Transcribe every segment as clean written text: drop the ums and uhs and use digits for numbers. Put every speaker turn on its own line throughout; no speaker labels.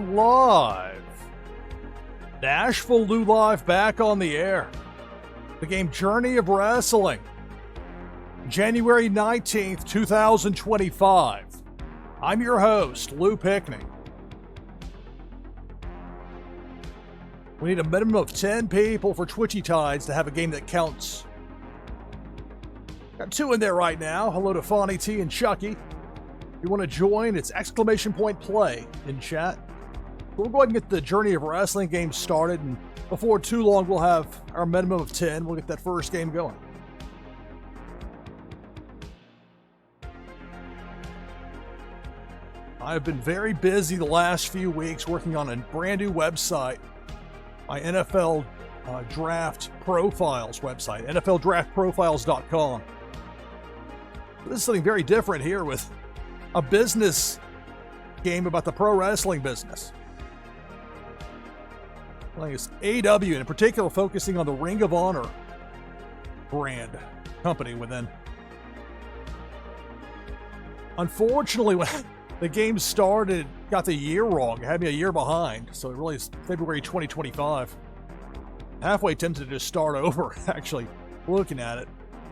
live. NashvilleLou live back on the air. The game Journey of Wrestling. January 19th, 2025. I'm your host, Lou Pickney. We need a minimum of 10 people for Twitchy Tides to have a game that counts. Got 2 in there right now. Hello to Fonny T and Chucky. If you want to join, it's !play in chat. We'll go ahead and get the Journey of Wrestling game started, and before too long, we'll have our minimum of 10. We'll get that first game going. I've been very busy the last few weeks working on a brand new website, my NFL Draft Profiles website, NFLDraftProfiles.com. This is something very different here with a business game about the pro wrestling business. Like it's AEW, and in particular focusing on the Ring of Honor brand company within. Unfortunately, when the game started, got the year wrong. It had me a year behind, so it really is February 2025. Halfway tempted to just start over, actually, looking at it.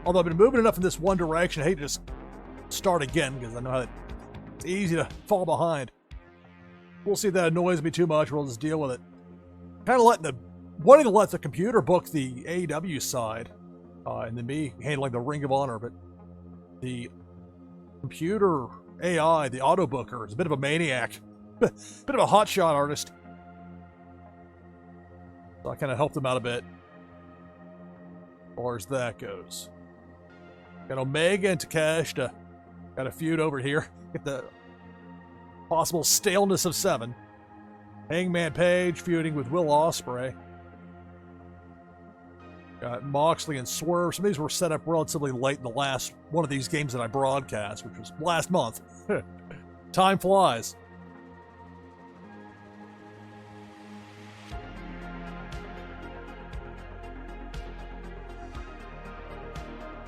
Although I've been moving enough in this one direction, I hate to just start again, because I know that it's easy to fall behind. We'll see if that annoys me too much, we'll just deal with it. Kind of wanting to let the computer book the AEW side, and then me handling the Ring of Honor, but the computer AI, the auto booker, is a bit of a maniac, bit of a hotshot artist. So I kind of helped him out a bit, as far as that goes. Got Omega and Takeshita, got a feud over here. Get the possible staleness of 7. Hangman Page feuding with Will Ospreay. Got Moxley and Swerve. Some of these were set up relatively late in the last one of these games that I broadcast, which was last month. Time flies.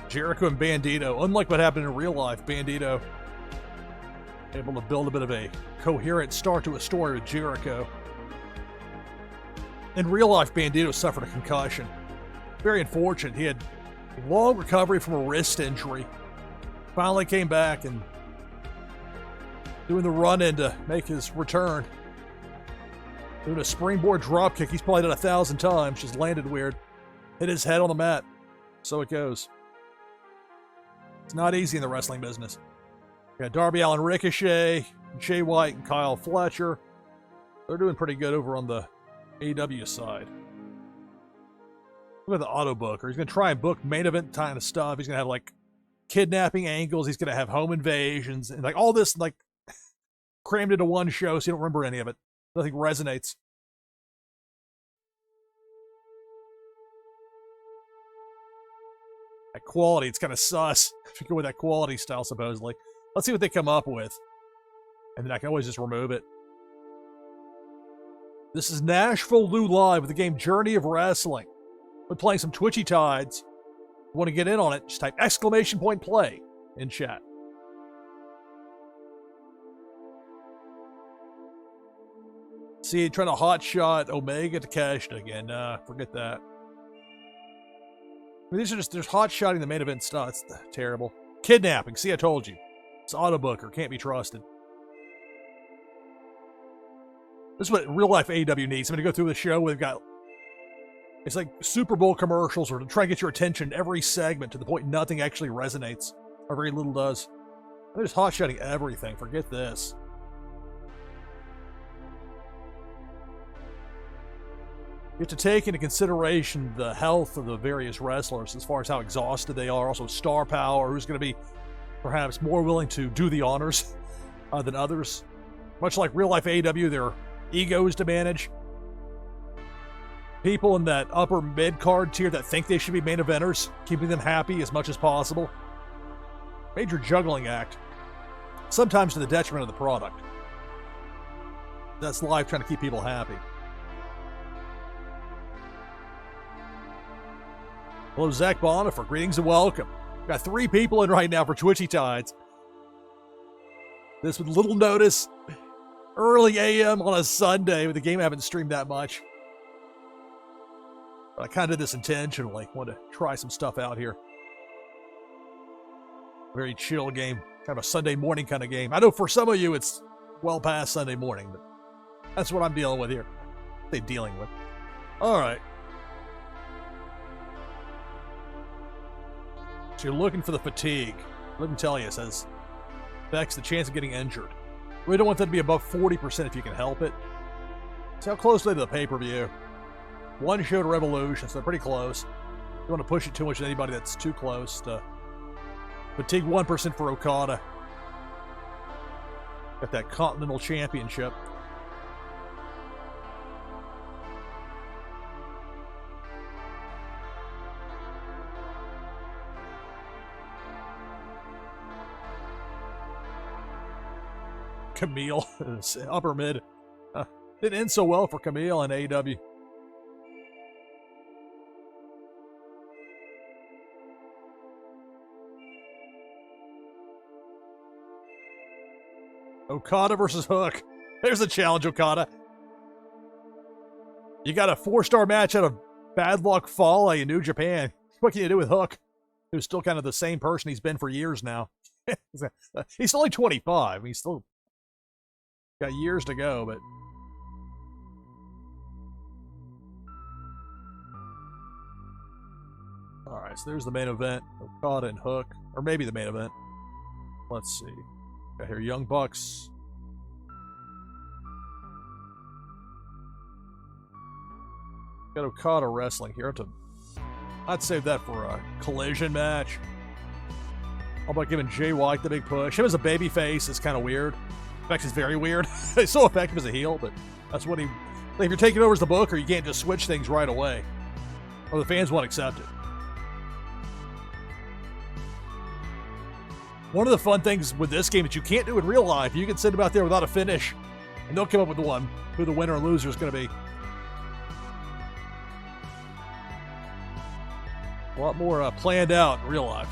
Jericho and Bandito. Unlike what happened in real life, Bandito able to build a bit of a coherent start to a story with Jericho. In real life, Bandito suffered a concussion. Very unfortunate. He had a long recovery from a wrist injury. Finally came back and doing the run-in to make his return. Doing a springboard dropkick. He's probably done 1,000 times. Just landed weird. Hit his head on the mat. So it goes. It's not easy in the wrestling business. We got Darby Allin, Ricochet, Jay White, and Kyle Fletcher. They're doing pretty good over on the AEW side. Look at the auto booker. He's going to try and book main event kind of stuff. He's going to have like kidnapping angles. He's going to have home invasions and like all this like crammed into one show, so you don't remember any of it. Nothing resonates. That quality, it's kind of sus. If you go with that quality style, supposedly. Let's see what they come up with. And then I can always just remove it. This is NashvilleLou live with the game Journey of Wrestling. We're playing some Twitchy Tides. If you want to get in on it, just type !play in chat. See, trying to hotshot Omega to Takeshita again. Forget that. I mean, these are just, there's hot-shotting the main event stuff. It's terrible. Kidnapping. See, I told you. It's auto booker. Can't be trusted. This is what real-life AEW needs. I'm going to go through the show where they've got... It's like Super Bowl commercials or to try and get your attention every segment to the point nothing actually resonates. Or very little does. They're just hot-shotting everything. Forget this. You have to take into consideration the health of the various wrestlers as far as how exhausted they are. Also, star power, who's going to be perhaps more willing to do the honors than others. Much like real-life AEW, there are egos to manage. People in that upper mid-card tier that think they should be main eventers, keeping them happy as much as possible. Major juggling act. Sometimes to the detriment of the product. That's life trying to keep people happy. Hello, Zach Bonifer. Greetings and welcome. Got 3 people in right now for Twitchy Tides. This with little notice early AM on a Sunday with the game I haven't streamed that much. But I kind of did this intentionally. Wanted to try some stuff out here. Very chill game. Kind of a Sunday morning kind of game. I know for some of you it's well past Sunday morning, but that's what I'm dealing with here. Dealing with. All right. So you're looking for the fatigue. Let me tell you, it says affects the chance of getting injured. We don't want that to be above 40% if you can help it. See how close they to the pay-per-view. One show to Revolution, so they're pretty close. You don't want to push it too much to anybody that's too close to fatigue 1% for Okada. Got that Continental Championship. Camille, upper mid. Didn't end so well for Camille in AEW. Okada versus Hook. There's a challenge, Okada. You got a 4-star match out of Bad Luck Fale in New Japan. What can you do with Hook, who's still kind of the same person he's been for years now? He's only 25. He's still got years to go, but all right, so there's the main event. Okada and Hook, or maybe the main event. Let's see. Got here Young Bucks. Got Okada wrestling here. I'd save that for a collision match. How about giving Jay White the big push? Him as a babyface is kind of weird. In fact, it's very weird. He's so effective as a heel, but that's what he... Like, if you're taking over as the booker, you can't just switch things right away. Or the fans won't accept it. One of the fun things with this game that you can't do in real life, you can send them out there without a finish, and they'll come up with the one, who the winner and loser is going to be. A lot more planned out in real life.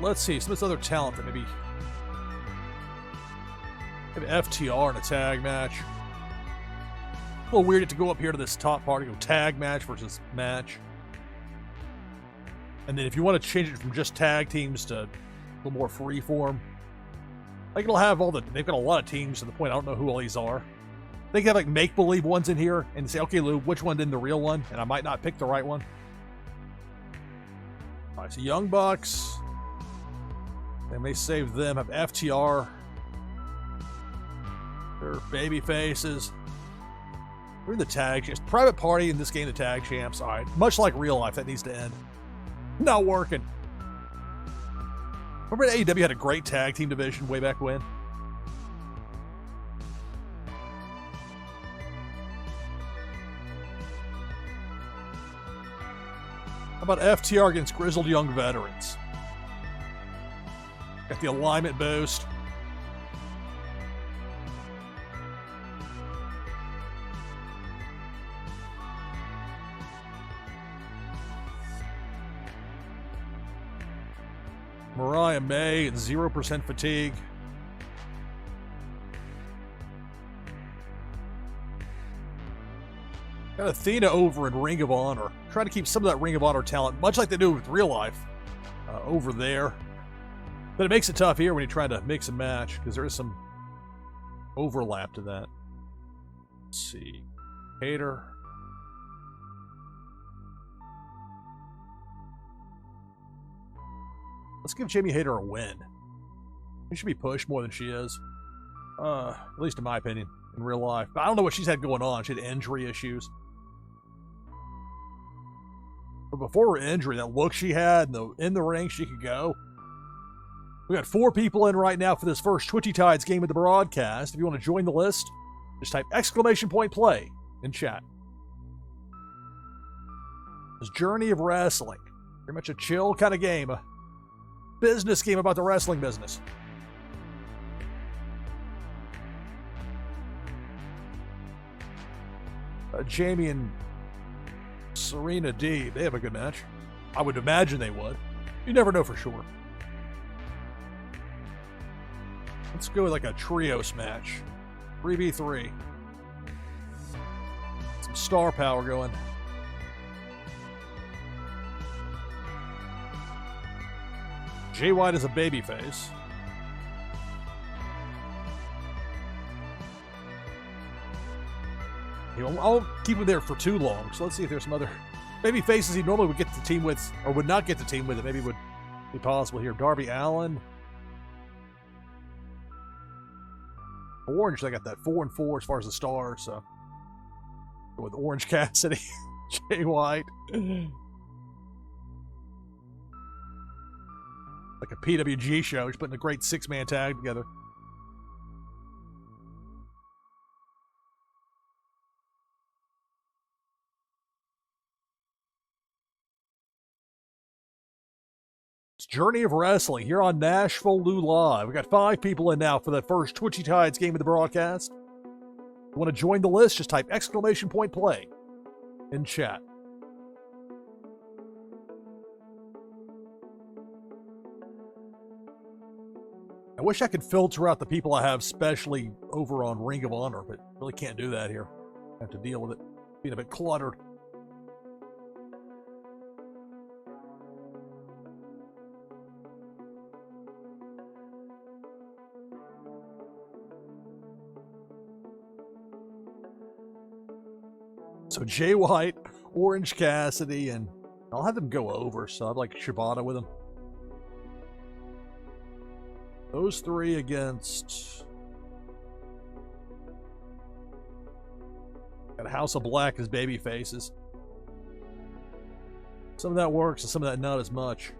Let's see, some of this other talent that maybe FTR in a tag match. A little weird to go up here to this top part and go tag match versus match. And then if you want to change it from just tag teams to a little more free form, I think it'll have all the... They've got a lot of teams to the point I don't know who all these are. They can have like make-believe ones in here and say, okay, Lou, which one's in the real one? And I might not pick the right one. All right, so Young Bucks. They may save them. Have FTR. They're baby faces. We're in the tag champs. Private Party in this game, the tag champs. All right, much like real life, that needs to end. Not working. Remember AEW had a great tag team division way back when? How about FTR against Grizzled Young Veterans? Got the alignment boost. Mariah May at 0% fatigue. Got Athena over in Ring of Honor. Try to keep some of that Ring of Honor talent, much like they do with real life, over there. But it makes it tough here when you try to mix and match, because there is some overlap to that. Let's see. Hater. Let's give Jamie Hayter a win. She should be pushed more than she is. At least in my opinion, in real life. But I don't know what she's had going on. She had injury issues. But before her injury, that look she had in the ring, she could go. We got 4 people in right now for this first Twitchy Tides game of the broadcast. If you want to join the list, just type !play in chat. This Journey of Wrestling. Very much a chill kind of game. A business game about the wrestling business. Jamie and Serena D, they have a good match. I would imagine they would. You never know for sure. Let's go with like a trios match. 3v3. Some star power going. Jay White is a babyface. I'll keep him there for too long, so let's see if there's some other baby faces he normally would get the team with, or would not get the team with, that maybe would be possible here. Darby Allin. Orange, they got that 4-4 as far as the stars, so go with Orange Cassidy, Jay White. Like a PWG show, just putting a great 6-man tag together. Journey of Wrestling here on NashvilleLou Live. We got 5 people in now for the first Twitchy Tides game of the broadcast. If you want to join the list, just type !play in chat. I wish I could filter out the people I have specially over on Ring of Honor, but really can't do that here. I have to deal with it being a bit cluttered. So Jay White, Orange Cassidy, and I'll have them go over, so I'd like Shibata with them. Those 3 against... Got a House of Black as baby faces. Some of that works and some of that not as much.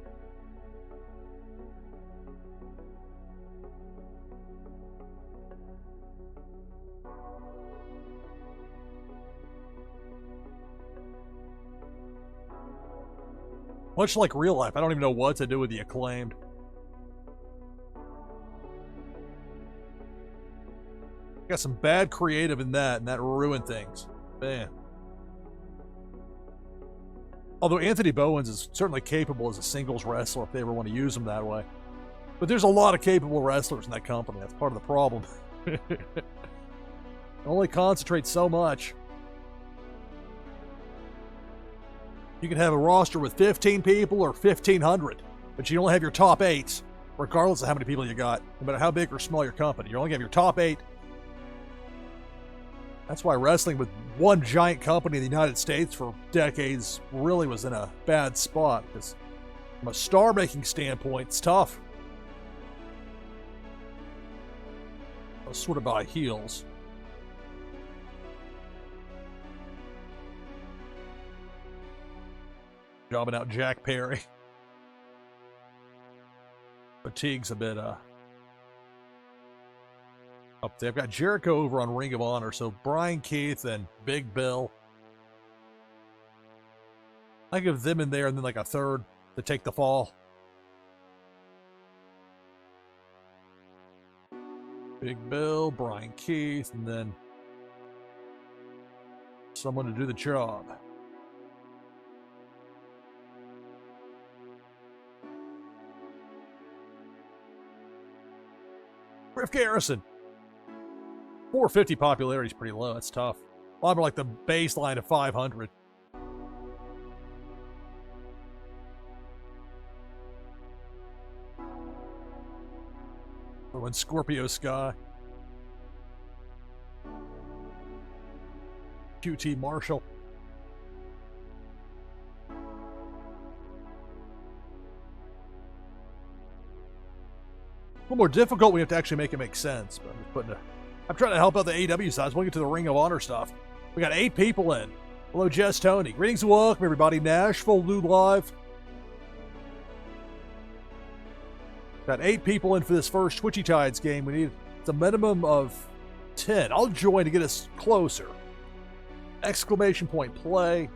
Much like real life, I don't even know what to do with the Acclaimed. Got some bad creative in that, and that ruined things. Man. Although Anthony Bowens is certainly capable as a singles wrestler if they ever want to use him that way. But there's a lot of capable wrestlers in that company. That's part of the problem. Only concentrate so much. You can have a roster with 15 people or 1,500, but you only have your top 8, regardless of how many people you got, no matter how big or small your company. You only have your top 8. That's why wrestling with one giant company in the United States for decades really was in a bad spot, because from a star-making standpoint, it's tough. Sort of by heels. Jobbing out Jack Perry. Fatigue's a bit up there. I've got Jericho over on Ring of Honor, so Brian Keith and Big Bill. I give them in there and then like a third to take the fall. Big Bill, Brian Keith, and then someone to do the job. Griff Garrison. 450 popularity is pretty low. That's tough. I'm like the baseline of 500. Or when Scorpio Sky. QT Marshall. A little more difficult. We have to actually make it make sense. But I'm trying to help out the AEW side. We'll get to the Ring of Honor stuff. We got 8 people in. Hello, Jess Tony. Greetings and welcome, everybody. NashvilleLou Live. Got 8 people in for this first Twitchy Tides game. We need a minimum of 10. I'll join to get us closer. Exclamation point play.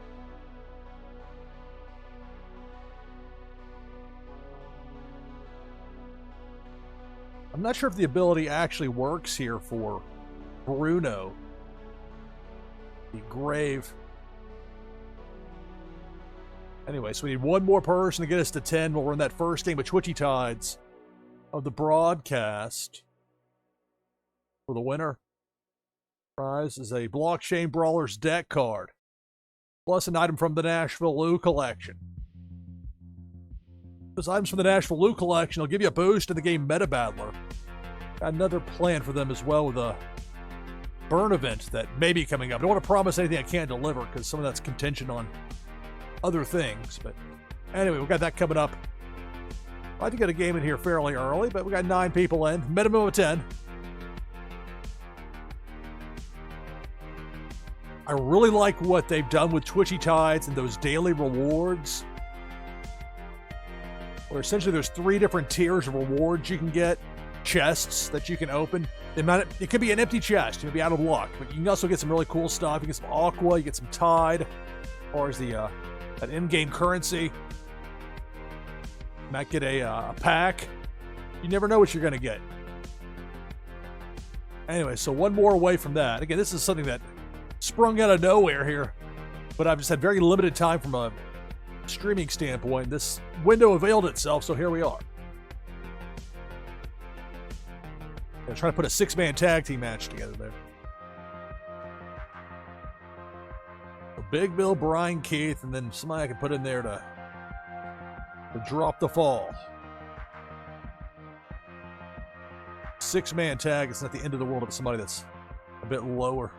I'm not sure if the ability actually works here for Bruno. The Grave. Anyway, so we need one more person to get us to 10. We'll run that first game of Twitchy Tides of the broadcast. for the winner. Prize is a Blockchain Brawlers deck card, plus an item from the NashvilleLou collection. Those items from the NashvilleLou collection will give you a boost in the game Meta Battler. Got another plan for them as well with a burn event that may be coming up. I don't want to promise anything I can't deliver because some of that's contingent on other things. But anyway, we've got that coming up. I like to get a game in here fairly early, but we got 9 people in, minimum of 10. I really like what they've done with Twitchy Tides and those daily rewards, where essentially there's 3 different tiers of rewards you can get, chests that you can open. It could be an empty chest, you may be out of luck, but you can also get some really cool stuff. You get some Aqua, you get some Tide, as far as the that in-game currency. You might get a pack. You never know what you're going to get. Anyway, so one more away from that. Again, this is something that sprung out of nowhere here, but I've just had very limited time from a streaming standpoint. This window availed itself, so here we are. I'm trying to put a 6-man tag team match together there. So Big Bill, Brian Keith, and then somebody I can put in there to drop the fall. 6-man tag, it's not the end of the world, but somebody that's a bit lower.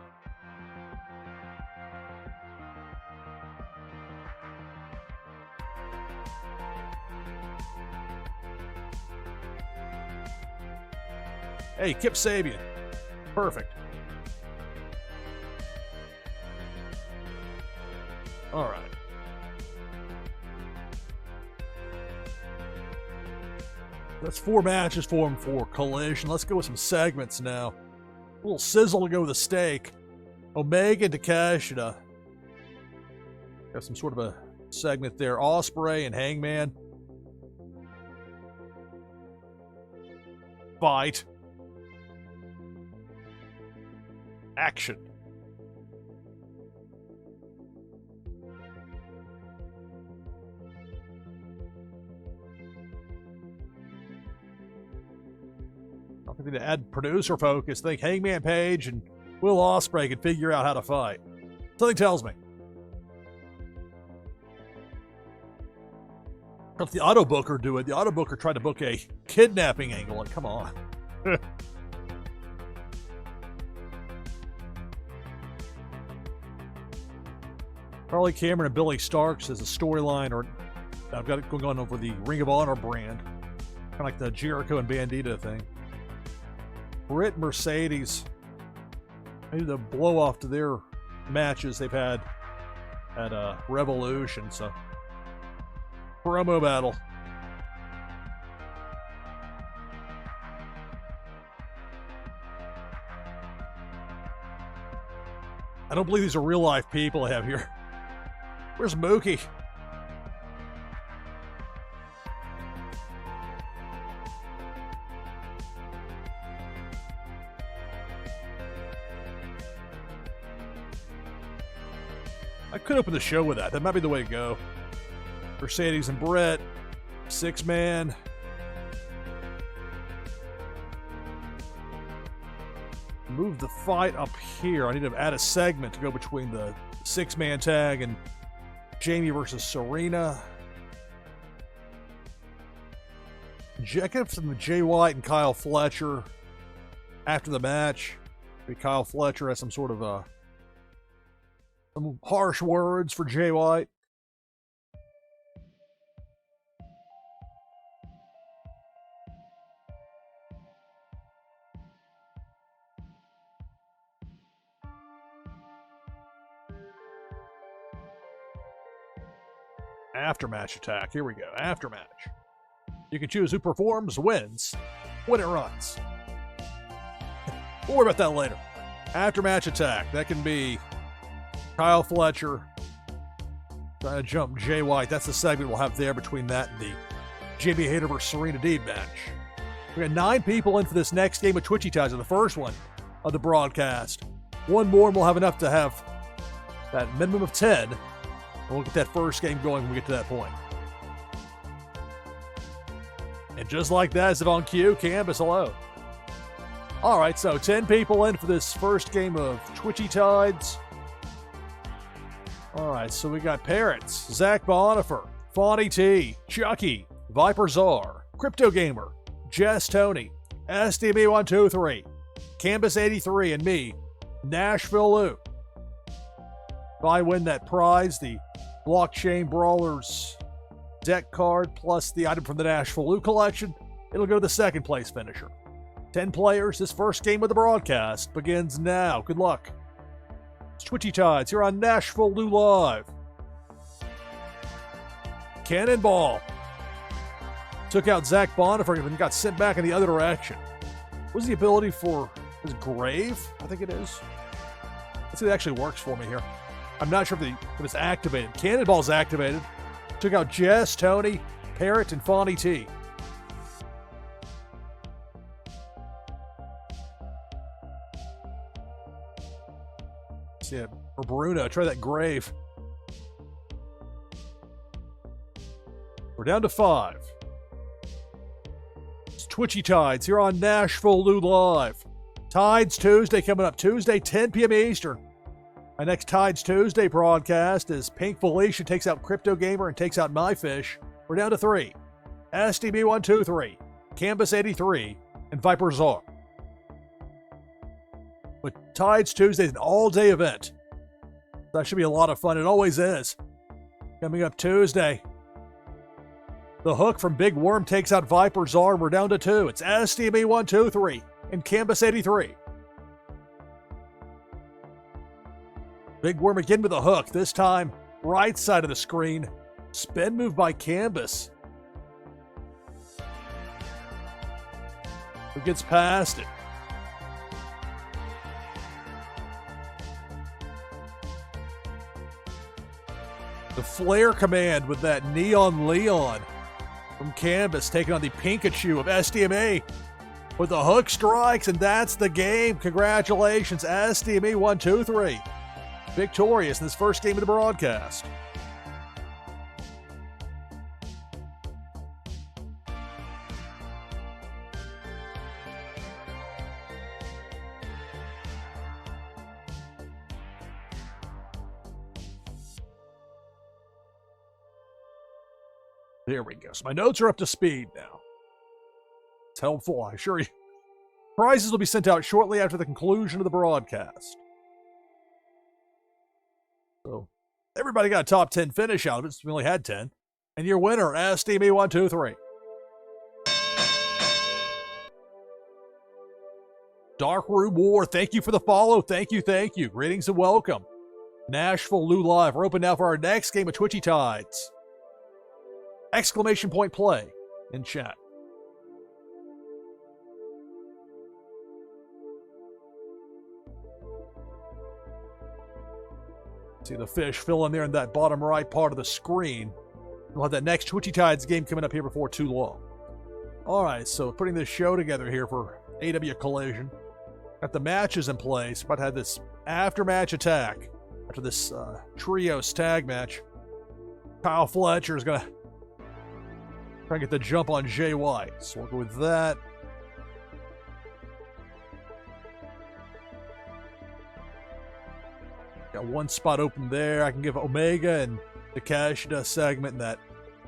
Hey, Kip Sabian. Perfect. All right. That's 4 matches for him for Collision. Let's go with some segments now. A little sizzle to go with the steak. Omega and Takeshita. Got some sort of a segment there. Ospreay and Hangman. Fight. Action. I think to add producer focus, think Hangman Page and Will Ospreay can figure out how to fight. Something tells me. If the auto booker do it, the auto booker tried to book a kidnapping angle. Like, come on. Carly Cameron and Billy Starks as a storyline, or I've got it going on over the Ring of Honor brand. Kind of like the Jericho and Bandito thing. Britt Mercedes. Maybe the blow off to their matches they've had at Revolution. So, promo battle. I don't believe these are real life people I have here. Where's Mookie? I could open the show with that. That might be the way to go. Mercedes and Brett, 6-man. Move the fight up here. I need to add a segment to go between the 6-man tag and Jamie versus Serena. Jacobs and Jay White and Kyle Fletcher after the match. Maybe Kyle Fletcher has some sort of some harsh words for Jay White. Aftermatch attack. Here we go. Aftermatch. You can choose who performs, wins, when it runs. We'll worry about that later. Aftermatch attack. That can be Kyle Fletcher trying to jump Jay White. That's the segment we'll have there between that and the Jamie Hayter versus Serena Deeb match. We got 9 people in for this next game of Twitchy Ties, the first one of the broadcast. One more and we'll have enough to have that minimum of 10. We'll get that first game going when we get to that point. And just like that, is it on cue? Canvas, hello. All right, so 10 people in for this first game of Twitchy Tides. All right, so we got Parrots, Zach Bonifer, Fawny T, Chucky, Viper Czar, Crypto Gamer, Jess Tony, SDB123, Canvas 83, and me, NashvilleLou. If I win that prize, the Blockchain Brawlers deck card plus the item from the NashvilleLou collection, it'll go to the second place finisher. 10 players, this first game of the broadcast begins now. Good luck. It's Twitchy Tides here on NashvilleLou Live. Cannonball took out Zach Bonifer and got sent back in the other direction. What was the ability for his Grave? I think it is. Let's see if it actually works for me here. I'm not sure if it's activated. Cannonball's activated. Took out Jess, Tony, Parrot, and Fawny T. Yeah, or Bruno, try that Grave. We're down to 5. It's Twitchy Tides here on NashvilleLou Live. Tides Tuesday coming up Tuesday, 10 p.m. Eastern. My next Tides Tuesday broadcast is Pink Felicia takes out Crypto Gamer and takes out MyFish. We're down to 3. SDB123, Canvas 83, and Viper Czar. But Tides Tuesday is an all-day event. That should be a lot of fun. It always is. Coming up Tuesday, the Hook from Big Worm takes out Viper Czar. We're down to 2. It's SDB123 and Canvas 83. Big Worm again with a hook. This time, right side of the screen. Spin move by Canvas. Who gets past it? The Flare command with that Neon Leon from Canvas taking on the Pikachu of SDMA with the hook strikes, and that's the game. Congratulations, SDMA 123. Victorious in this first game of the broadcast. There we go. So my notes are up to speed now. It's helpful, I assure you. Prizes will be sent out shortly after the conclusion of the broadcast. So everybody got a top 10 finish out of it. So we only had 10. And your winner, SDB123. Dark Room War, thank you for the follow. Thank you, thank you. Greetings and welcome. NashvilleLou Live. We're open now for our next game of Twitchy Tides. Exclamation point play in chat. See the fish fill in there in that bottom right part of the screen. We'll have that next Twitchy Tides game coming up here before too long. All right, so putting this show together here for AEW Collision. Got the matches in place. About to have this after-match attack after this trios tag match. Kyle Fletcher is going to try and get the jump on Jay White. So we'll go with that. Got one spot open there. I can give Omega and Takeshita segment in that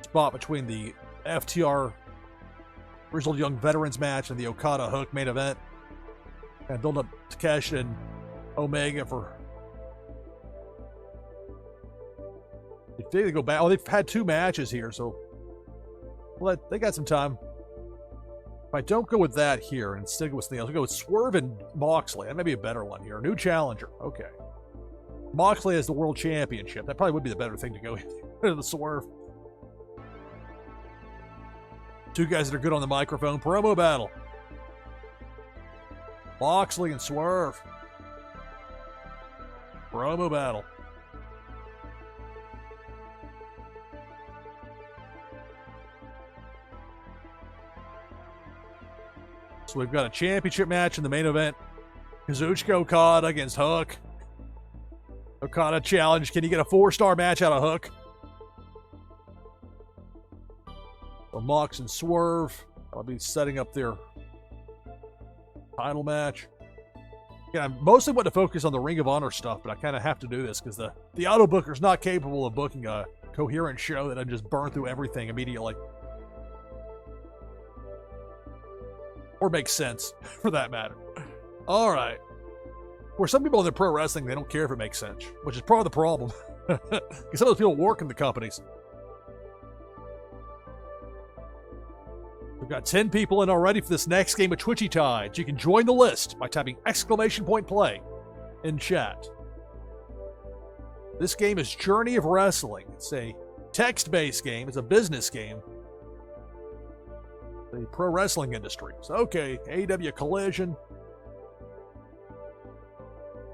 spot between the FTR Grizzled Young Veterans match and the Okada Hook main event. And build up Takeshita and Omega for... If they go back... Oh, they've had 2 matches here, so... Well, they got some time. If I don't go with that here and stick with something else, I'll go with Swerve and Moxley. That may be a better one here. New challenger. Okay. Moxley has the world championship. That probably would be the better thing to go into the Swerve. 2 guys that are good on the microphone. Promo battle. Moxley and Swerve. Promo battle. So we've got a championship match in the main event. Kazuchika Okada against Hook. Okada challenge. Can you get a 4-star match out of Hook? So Mox and Swerve. I'll be setting up their Title match. Yeah, I mostly want to focus on the Ring of Honor stuff, but I kind of have to do this because the auto booker's not capable of booking a coherent show that doesn't just burn through everything immediately. Or makes sense, for that matter. All right. Where some people in the pro wrestling, they don't care if it makes sense, which is part of the problem. Because some of those people work in the companies. We've got 10 people in already for this next game of Twitchy Tides. You can join the list by typing !play in chat. This game is Journey of Wrestling. It's a text-based game. It's a business game. The pro wrestling industry. So, okay, AEW Collision.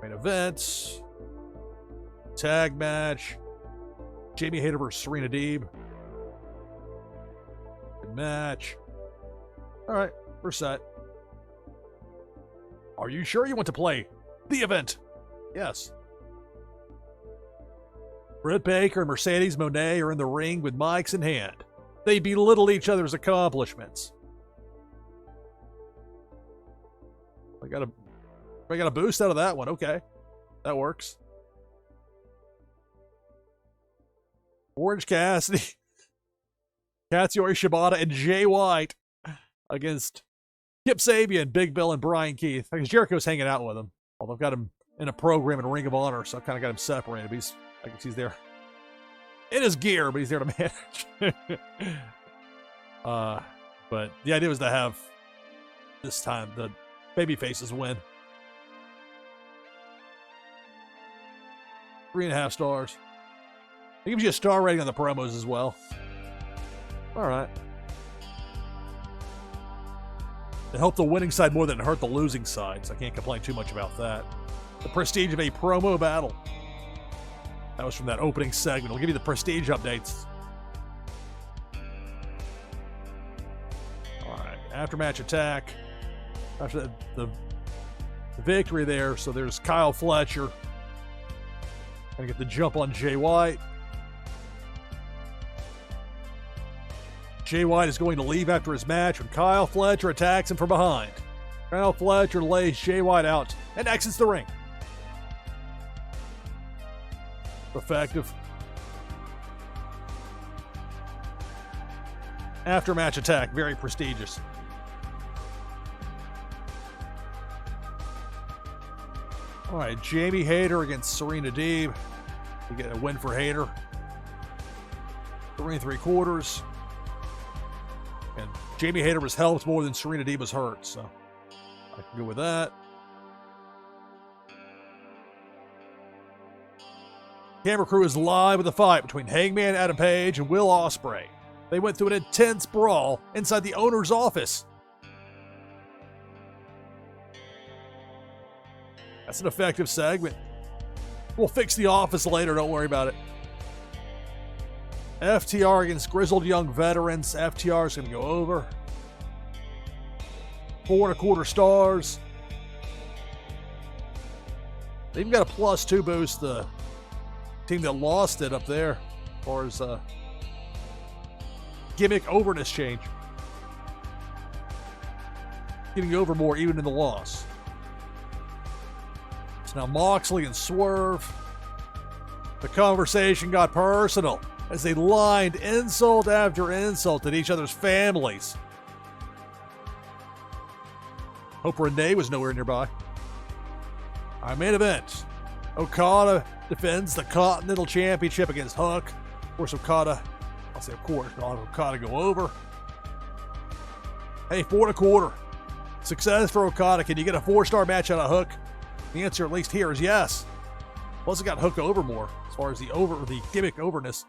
Main events. Tag match. Jamie Hayter versus Serena Deeb. Good match. All right, we're set. Are you sure you want to play the event? Yes. Britt Baker and Mercedes Moné are in the ring with mics in hand. They belittle each other's accomplishments. I got a boost out of that one. Okay, that works. Orange Cassidy, Katsuyori Shibata, and Jay White against Kip Sabian, Big Bill, and Brian Keith. Because Jericho's hanging out with him. Although I've got him in a program in Ring of Honor, so I've kind of got him separated. But I guess he's there in his gear, but he's there to manage. But the idea was to have this time the baby faces win. 3.5 stars. It gives you a star rating on the promos as well. All right. It helped the winning side more than it hurt the losing side, so I can't complain too much about that. The prestige of a promo battle. That was from that opening segment. I'll give you the prestige updates. All right. After-match attack. After the victory there, so there's Kyle Fletcher. Gonna get the jump on Jay White. Jay White is going to leave after his match when Kyle Fletcher attacks him from behind. Kyle Fletcher lays Jay White out and exits the ring. Effective. After-match attack, very prestigious. All right, Jamie Hayter against Serena Deeb. We get a win for Hayter. 3 3/4. And Jamie Hayter was helped more than Serena Deeb was hurt, so I can go with that. Camera crew is live with a fight between Hangman Adam Page and Will Ospreay. They went through an intense brawl inside the owner's office. That's an effective segment. We'll fix the office later, don't worry about it. FTR against Grizzled Young Veterans. FTR is going to go over. 4 1/4 stars. They even got a +2 boost. The team that lost it up there as far as gimmick overness change. Getting over more even in the loss. So now Moxley and Swerve. The conversation got personal as they lined insult after insult at each other's families. Hope Renee was nowhere nearby. Our main event. Okada defends the Continental Championship against Hook. Of course, Okada, I'll say of course, but I'll have Okada go over. Hey, 4 1/4. Success for Okada. Can you get a 4-star match out of Hook? The answer, at least here, is yes. Plus, it got Hook over more as far as the gimmick overness.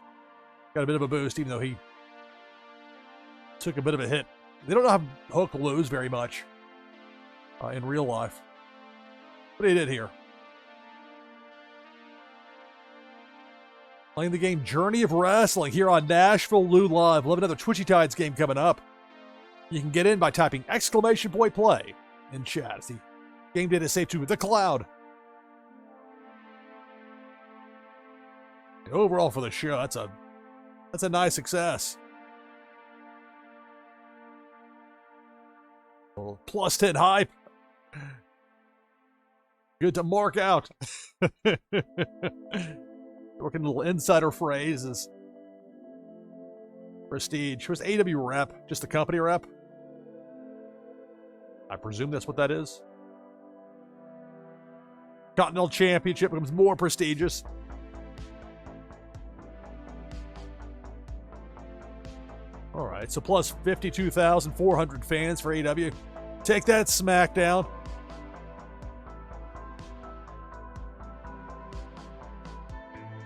Got a bit of a boost, even though he took a bit of a hit. They don't have Hook lose very much in real life, but he did here. Playing the game Journey of Wrestling here on NashvilleLou Live. We'll have another Twitchy Tides game coming up. You can get in by typing !play in chat. The game data is saved to the cloud. Overall for the show, that's a nice success. +10 hype. Good to mark out. Working little insider phrases. Prestige. Who's AEW rep? Just the company rep? I presume that's what that is. Continental Championship becomes more prestigious. All right, so plus 52,400 fans for AEW. Take that, SmackDown.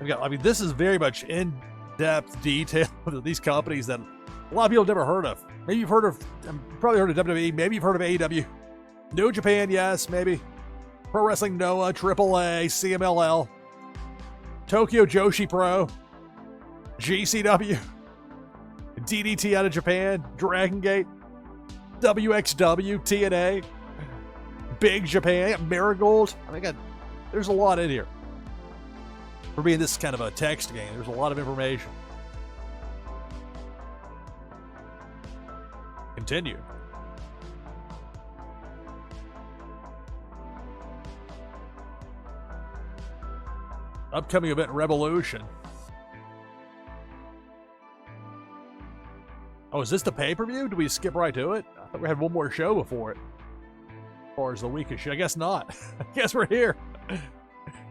I mean, this is very much in-depth detail of these companies that a lot of people have never heard of. Maybe you've heard of, probably heard of WWE. Maybe you've heard of AEW. New Japan, yes, maybe. Pro Wrestling Noah, AAA, CMLL, Tokyo Joshi Pro, GCW, DDT out of Japan, Dragon Gate, WXW, TNA, Big Japan, Marigold. I think there's a lot in here. For being this kind of a text game, there's a lot of information. Continue. Upcoming event Revolution. Oh, is this the pay-per-view? Do we skip right to it? I thought we had one more show before it. As far as the week of shit. I guess not. I guess we're here. I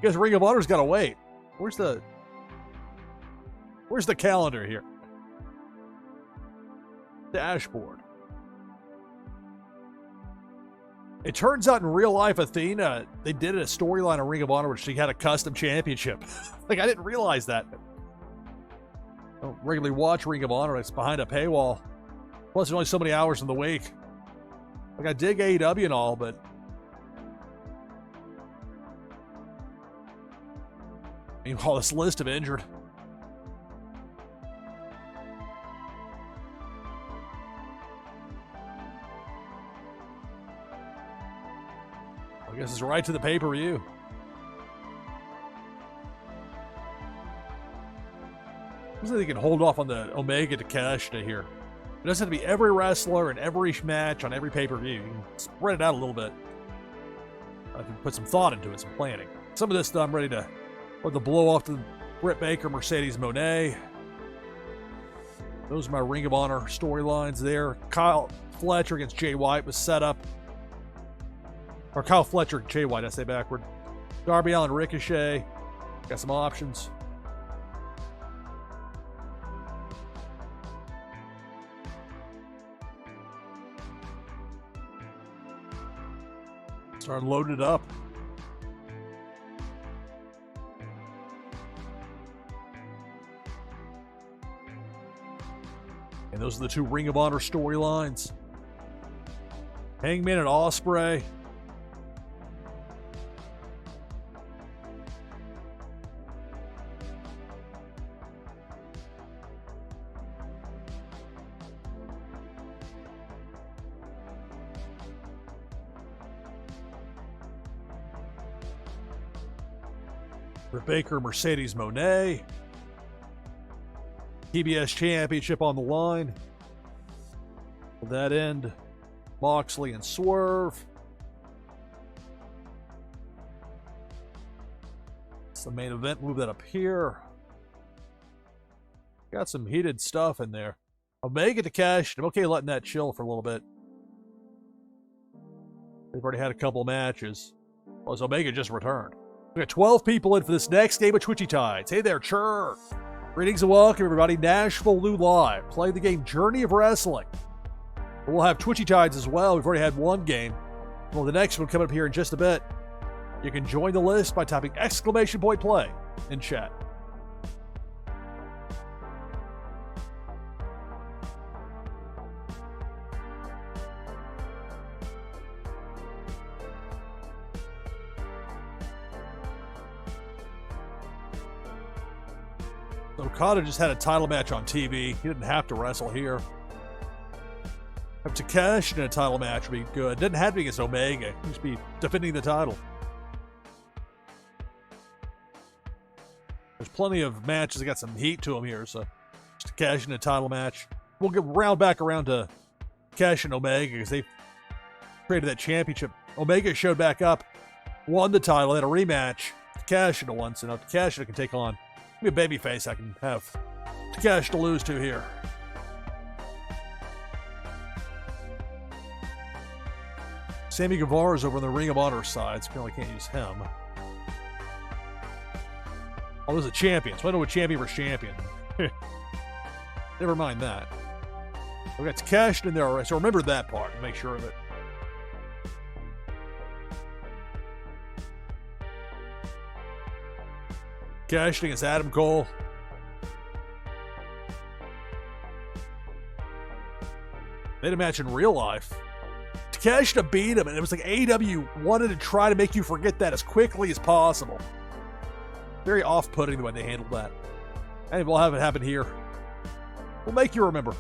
guess Ring of Honor's gotta wait. Where's the calendar here? Dashboard. It turns out in real life, Athena, they did a storyline of Ring of Honor where she had a custom championship. Like, I didn't realize that. I don't regularly watch Ring of Honor. It's behind a paywall. Plus, there's only so many hours in the week. Like, I dig AEW and all, but meanwhile, this list of injured. I guess it's right to the pay-per-view. Looks like they can hold off on the Omega to Takeshita here. It doesn't have to be every wrestler and every match on every pay-per-view. You can spread it out a little bit. I can put some thought into it, some planning. Some of this stuff I'm ready to blow off to Britt Baker, Mercedes Moné. Those are my Ring of Honor storylines there. Kyle Fletcher against Jay White was set up. Or Kyle Fletcher, Jay White, I say backward. Darby Allin, Ricochet. Got some options. Start loading it up. And those are the two Ring of Honor storylines. Hangman and Ospreay. Britt Baker, Mercedes Moné. TBS Championship on the line. To that end, Moxley and Swerve. It's the main event. Move that up here. Got some heated stuff in there. Omega to Cash. I'm okay letting that chill for a little bit. They've already had a couple matches. Plus, Omega just returned. We got 12 people in for this next game of Twitchy Tides. Hey there, churr. Greetings and welcome, everybody. NashvilleLou Live. Play the game Journey of Wrestling. We'll have Twitchy Tides as well. We've already had one game. Well, the next one coming up here in just a bit. You can join the list by typing !play in chat. Okada just had a title match on TV. He didn't have to wrestle here. Have Takeshi in a title match would be good. Didn't have to be against Omega. He'd just be defending the title. There's plenty of matches that got some heat to them here, so just Takeshi in a title match. We'll get back around to Takeshi and Omega because they created that championship Omega showed back up, won the title, had a rematch. Takashita once, and Takashita can take on. Give me a babyface I can have Takashita lose to here. Sammy Guevara's over on the Ring of Honor side, so apparently can't use him. Oh, there's a champion, so I know a champion versus champion. Never mind that. We got Takashita in there, so remember that part and make sure of it. Takashita against Adam Cole. They had a match in real life. Takashita beat him, and it was like AEW wanted to try to make you forget that as quickly as possible. Very off-putting the way they handled that. And we'll have it happen here. We'll make you remember.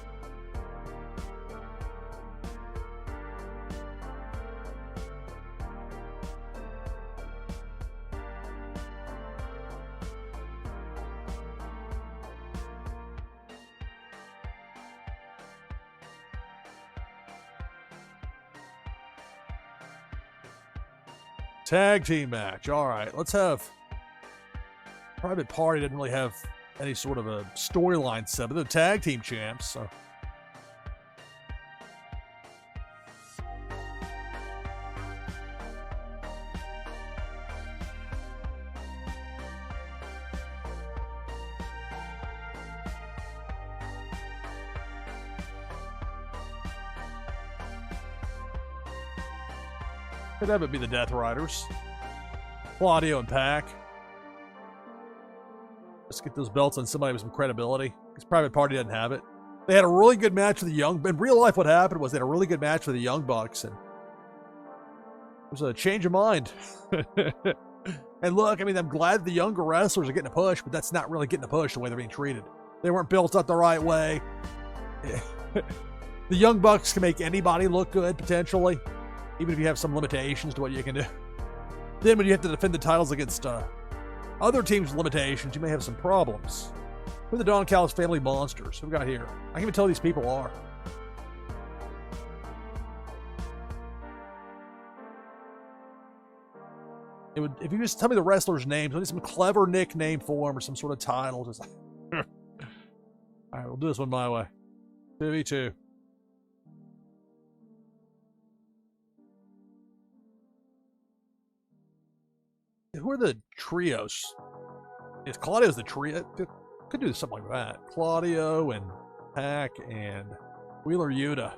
Tag team match. All right, let's have. Private Party didn't really have any sort of a storyline set, but they're tag team champs, so. Could have it be the Death Riders. Claudio and Pac. Let's get those belts on somebody with some credibility. Because Private Party doesn't have it. They had a really good match with the Young... In real life, what happened was they had a really good match with the Young Bucks. And it was a change of mind. And look, I mean, I'm glad the younger wrestlers are getting a push, but that's not really getting a push the way they're being treated. They weren't built up the right way. The Young Bucks can make anybody look good, potentially. Even if you have some limitations to what you can do. Then when you have to defend the titles against other teams' limitations, you may have some problems. Who are the Don Callis family monsters? Who we got here? I can't even tell who these people are. It would, if you just tell me the wrestlers' names, I need some clever nickname for them or some sort of title. Just all right, we'll do this one my way. 2v2. Who are the trios? If Claudio's the trio, could do something like that. Claudio and Pac and Wheeler Yuta.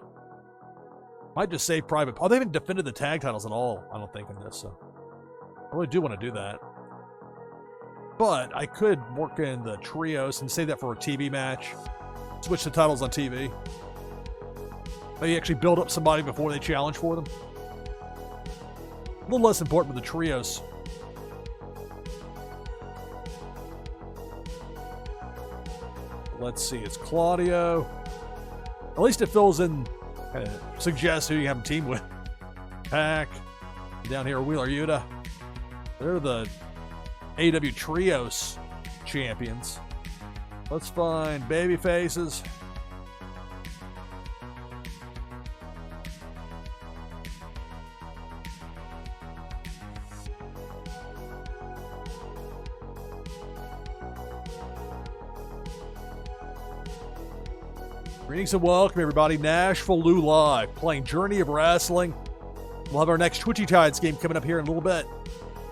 Might just say Private. Oh, they haven't defended the tag titles at all, I don't think, in this. So I really do want to do that. But I could work in the trios and save that for a TV match. Switch the titles on TV. Maybe actually build up somebody before they challenge for them. A little less important with the trios. Let's see, it's Claudio. At least it fills in, kind of suggests who you have a team with. Pac. Down here, Wheeler Yuta. They're the AEW Trios champions. Let's find baby faces. Greetings and welcome, everybody. NashvilleLou Live, playing Journey of Wrestling. We'll have our next Twitchy Tides game coming up here in a little bit.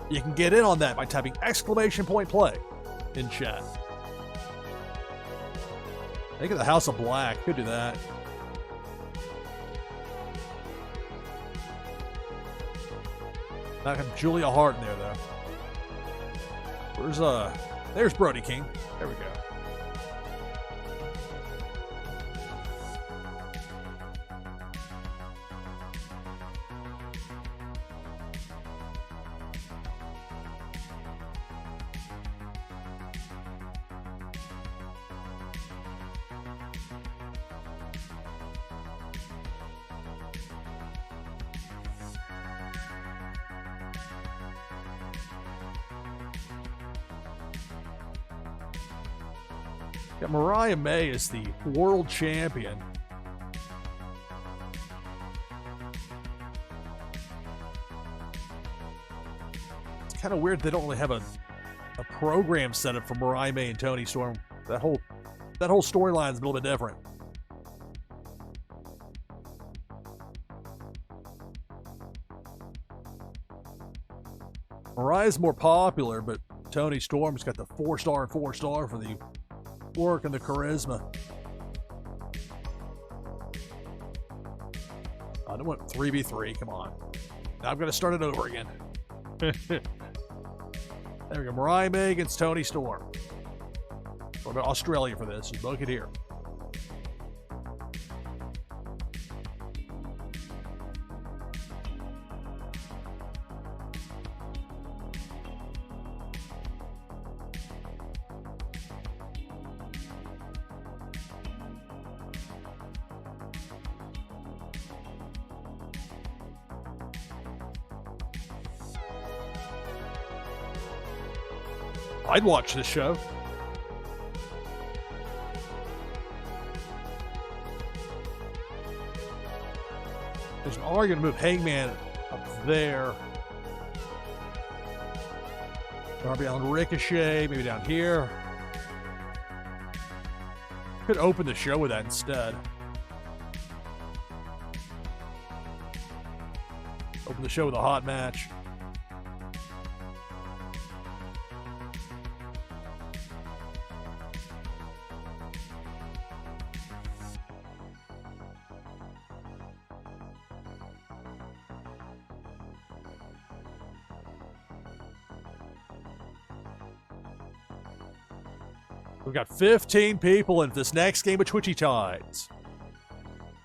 You can get in on that by typing !play in chat. Think of the House of Black. Could do that. Not have Julia Hart in there, though. There's Brody King. There we go. Got Mariah May as the world champion. kind of weird they don't really have a program set up for Mariah May and Tony Storm. That whole storyline is a little bit different. Mariah's more popular, but Tony Storm's got the 4-star and 4-star for the work and the charisma. I don't want 3v3. Come on. Now I'm going to start it over again. There we go. Mariah May against Tony Storm. What about Australia for this? Just book it here. I'd watch this show. There's an argument to move Hangman up there. Darby Allin, Ricochet, maybe down here. Could open the show with that instead. Open the show with a hot match. We've got 15 people in this next game of Twitchy Tides. You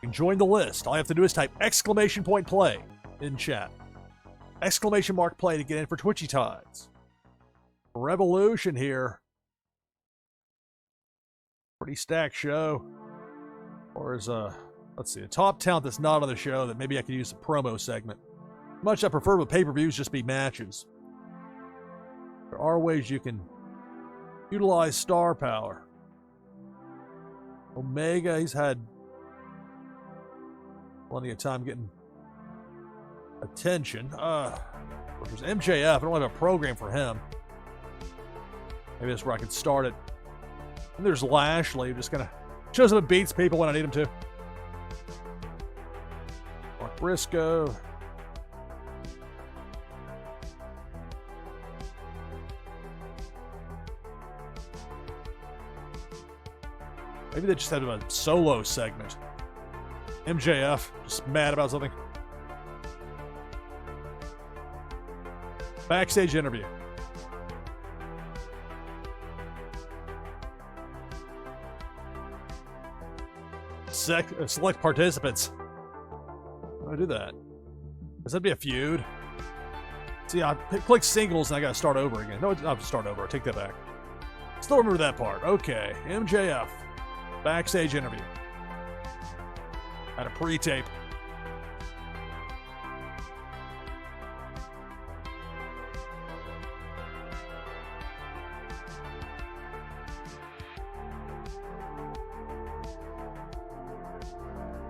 can join the list. All you have to do is type !play in chat. !play to get in for Twitchy Tides. Revolution here. Pretty stacked show. Or is let's see, a top talent that's not on the show that maybe I could use a promo segment. Much I prefer with pay-per-views just be matches. There are ways you can utilize star power. Omega, he's had plenty of time getting attention. There's MJF. I don't have a program for him. Maybe that's where I could start it. And there's Lashley, who just kind of shows up and beats people when I need him to. Mark Briscoe. Maybe they just had a solo segment. MJF, just mad about something. Backstage interview. Select participants. How do I do that? Does that be a feud? See, I click singles and I gotta start over again. No, I have to start over. I take that back. Still remember that part. Okay, MJF. Backstage interview. Had a pre-tape.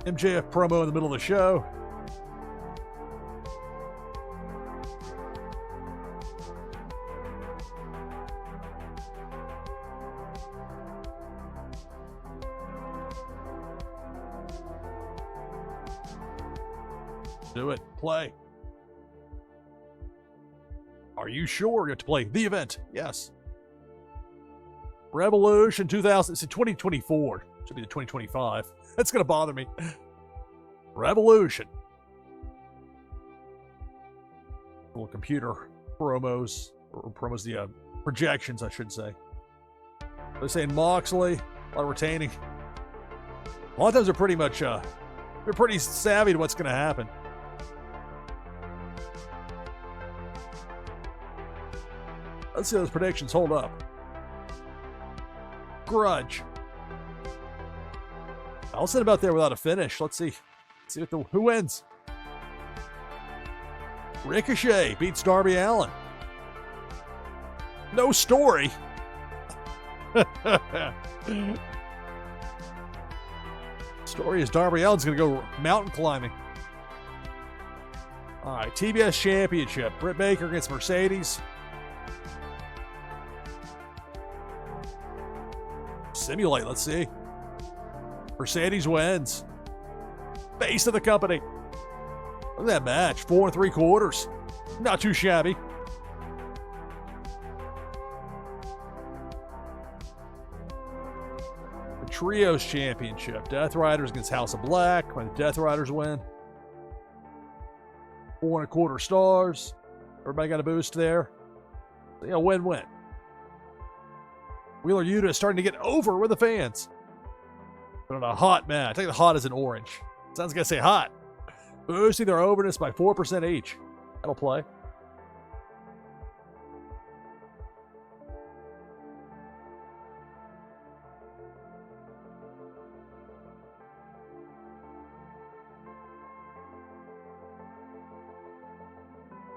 MJF promo in the middle of the show. Do it. Play. Are you sure you have to play the event? Yes. Revolution 2000. It's 2024. Should be the 2025. That's going to bother me. Revolution. Little computer promos. Or promos, the projections, I should say. They're saying Moxley. A lot of retaining. A lot of times they're pretty much, they're pretty savvy to what's going to happen. Let's see how those predictions hold up. Grudge. I'll sit about there without a finish. Let's see. Let's see who wins. Ricochet beats Darby Allin. No story. Story is Darby Allin's going to go mountain climbing. All right, TBS Championship. Britt Baker against Mercedes. simulate. Let's see. Mercedes wins. Face of the company. Look at that match. 4 3/4. Not too shabby. The Trios Championship. Death Riders against House of Black. When the Death Riders win. 4 1/4 stars. Everybody got a boost there. Yeah, win-win. Wheeler Yuta is starting to get over with the fans. But on a hot match. I think the hot is an orange. Sounds gonna say hot. Boosting their overness by 4% each. That'll play.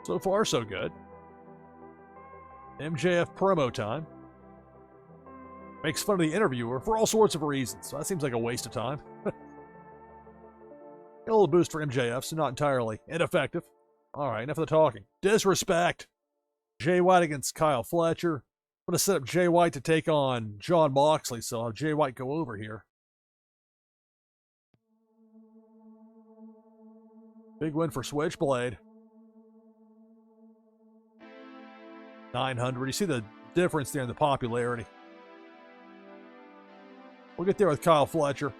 So far, so good. MJF promo time. Makes fun of the interviewer for all sorts of reasons, so that seems like a waste of time. A little boost for MJF, so not entirely ineffective. All right, enough of the talking. Disrespect. Jay White against Kyle Fletcher. I'm going to set up Jay White to take on John Moxley, so I'll have Jay White go over here. Big win for Switchblade. 900. You see the difference there in the popularity. We'll get there with Kyle Fletcher.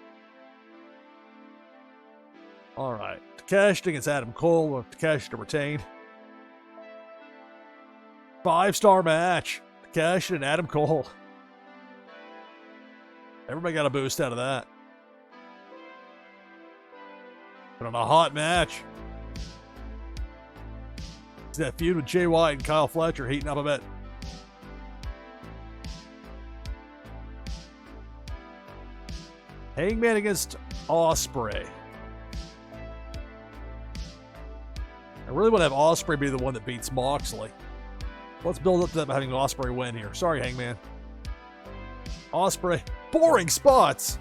All right. Takeshi against Adam Cole. With Takeshi to retain. 5-star match. Takeshi and Adam Cole. Everybody got a boost out of that. But on a hot match. See that feud with Jay White and Kyle Fletcher heating up a bit. Hangman against Ospreay. I really want to have Ospreay be the one that beats Moxley. Let's build up to them having Ospreay win here. Sorry, Hangman. Ospreay. Boring spots.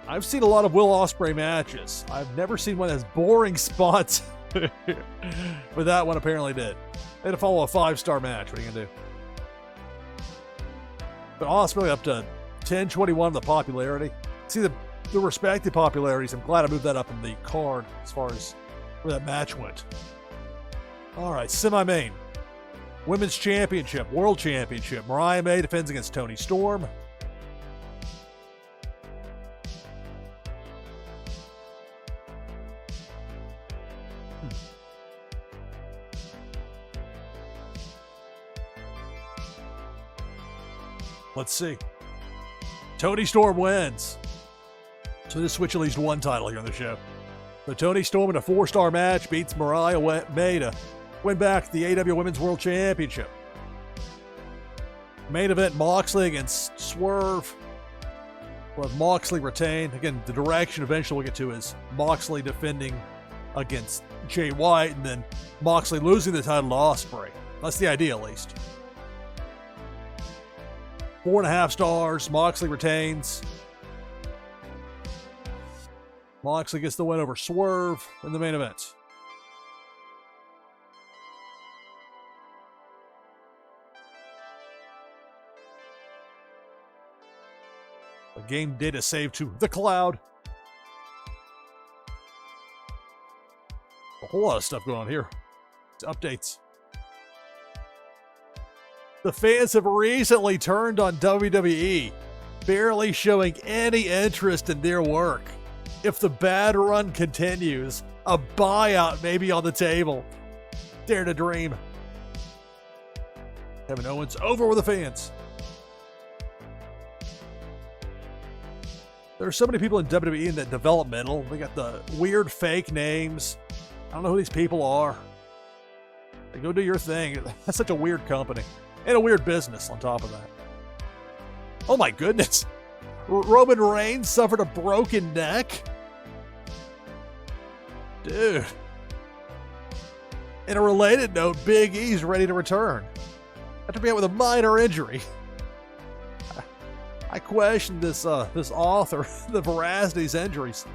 I've seen a lot of Will Ospreay matches. I've never seen one that has boring spots. But that one apparently did. They had to follow a 5-star match. What are you going to do? But Ospreay up to 10-21 in the popularity. See the respective popularities. I'm glad I moved that up in the card as far as where that match went. All right, semi-main. Women's Championship, World Championship. Mariah May defends against Toni Storm. Let's see. Toni Storm wins. So this switch at least one title here on the show. So Toni Storm in a 4-star match beats Mariah May to win back the AEW Women's World Championship. Main event, Moxley against Swerve. We'll have Moxley retain. Again, the direction eventually we'll get to is Moxley defending against Jay White and then Moxley losing the title to Ospreay. That's the idea, at least. 4.5 stars. Moxley retains. Moxley gets the win over Swerve in the main event. A game data save to the cloud. A whole lot of stuff going on here. It's updates. The fans have recently turned on WWE, barely showing any interest in their work. If the bad run continues, a buyout may be on the table. Dare to dream. Kevin Owens over with the fans. There are so many people in WWE in that developmental. They got the weird fake names. I don't know who these people are. They go do your thing. That's such a weird company. And a weird business on top of that. Oh my goodness. Roman Reigns suffered a broken neck? Dude. In a related note, Big E's ready to return. After being out with a minor injury. I questioned this author, the veracity of his injuries.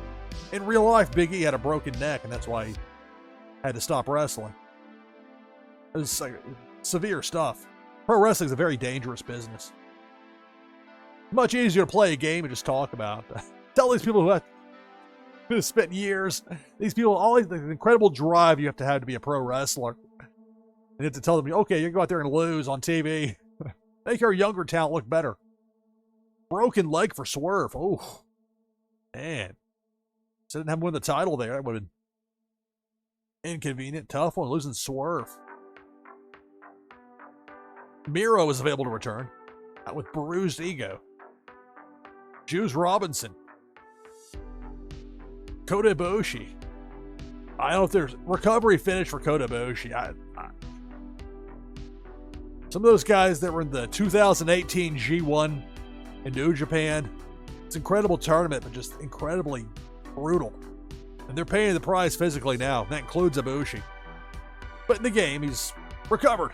In real life, Big E had a broken neck, and that's why he had to stop wrestling. It was like severe stuff. Pro wrestling is a very dangerous business. Much easier to play a game and just talk about. Tell these people who have spent years, these people, always the incredible drive you have to be a pro wrestler. You have to tell them, okay, you go out there and lose on TV. Make our younger talent look better. Broken leg for Swerve. Oh, man. So didn't have him win the title there. That would have been inconvenient. Tough one, losing Swerve. Miro is available to return. Out with bruised ego. Juice Robinson. Kota Ibushi. I don't know if there's recovery finish for Kota Ibushi. Some of those guys that were in the 2018 G1 in New Japan, it's an incredible tournament, but just incredibly brutal. And they're paying the price physically now. That includes Ibushi. But in the game, he's recovered.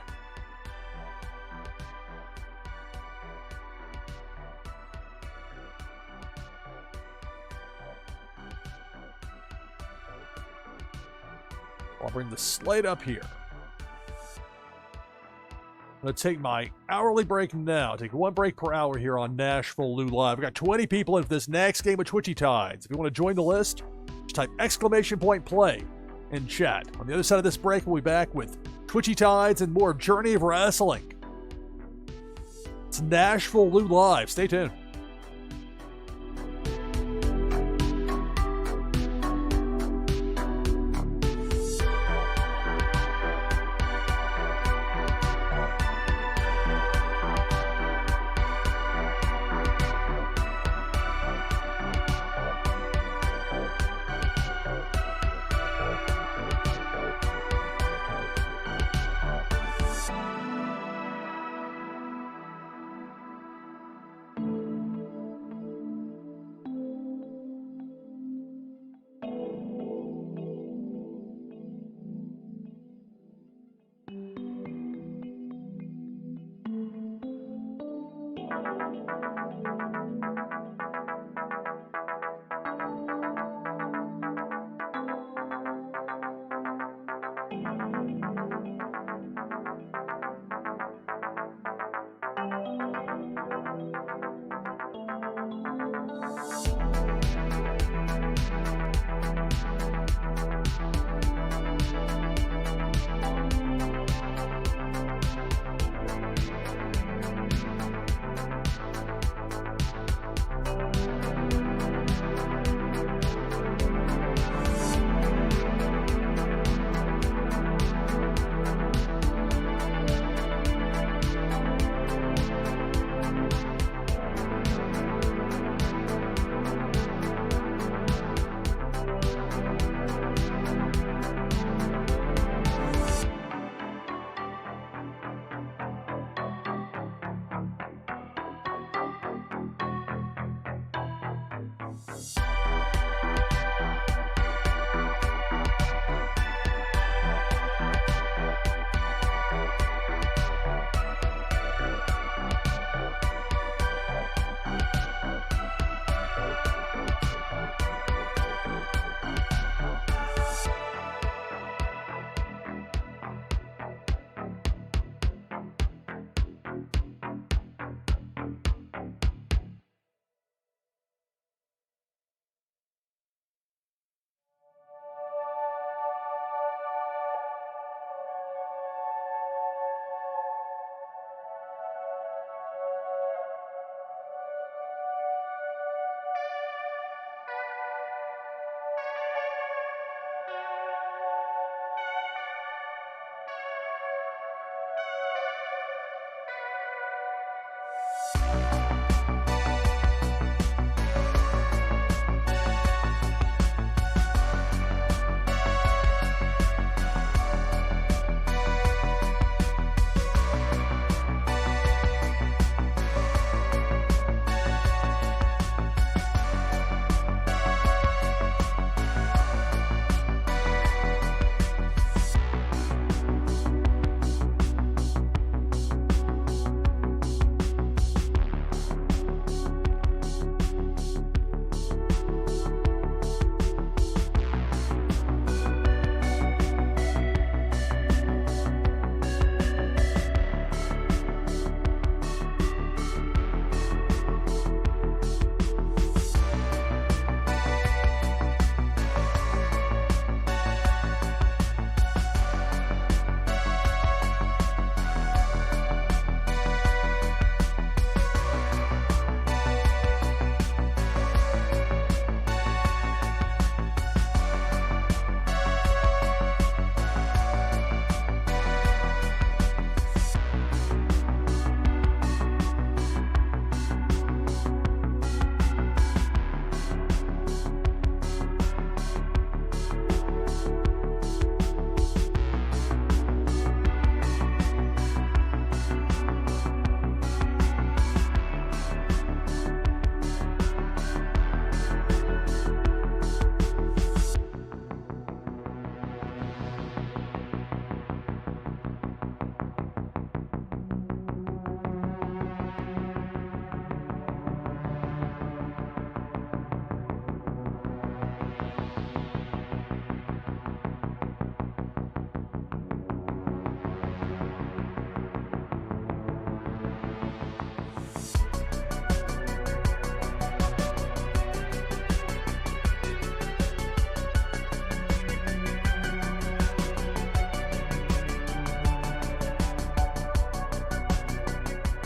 I'll bring the slate up here. I'm going to take my hourly break now. Take one break per hour here on NashvilleLou Live. We've got 20 people in this next game of Twitchy Tides. If you want to join the list, just type !play in chat. On the other side of this break, we'll be back with Twitchy Tides and more Journey of Wrestling. It's NashvilleLou Live. Stay tuned.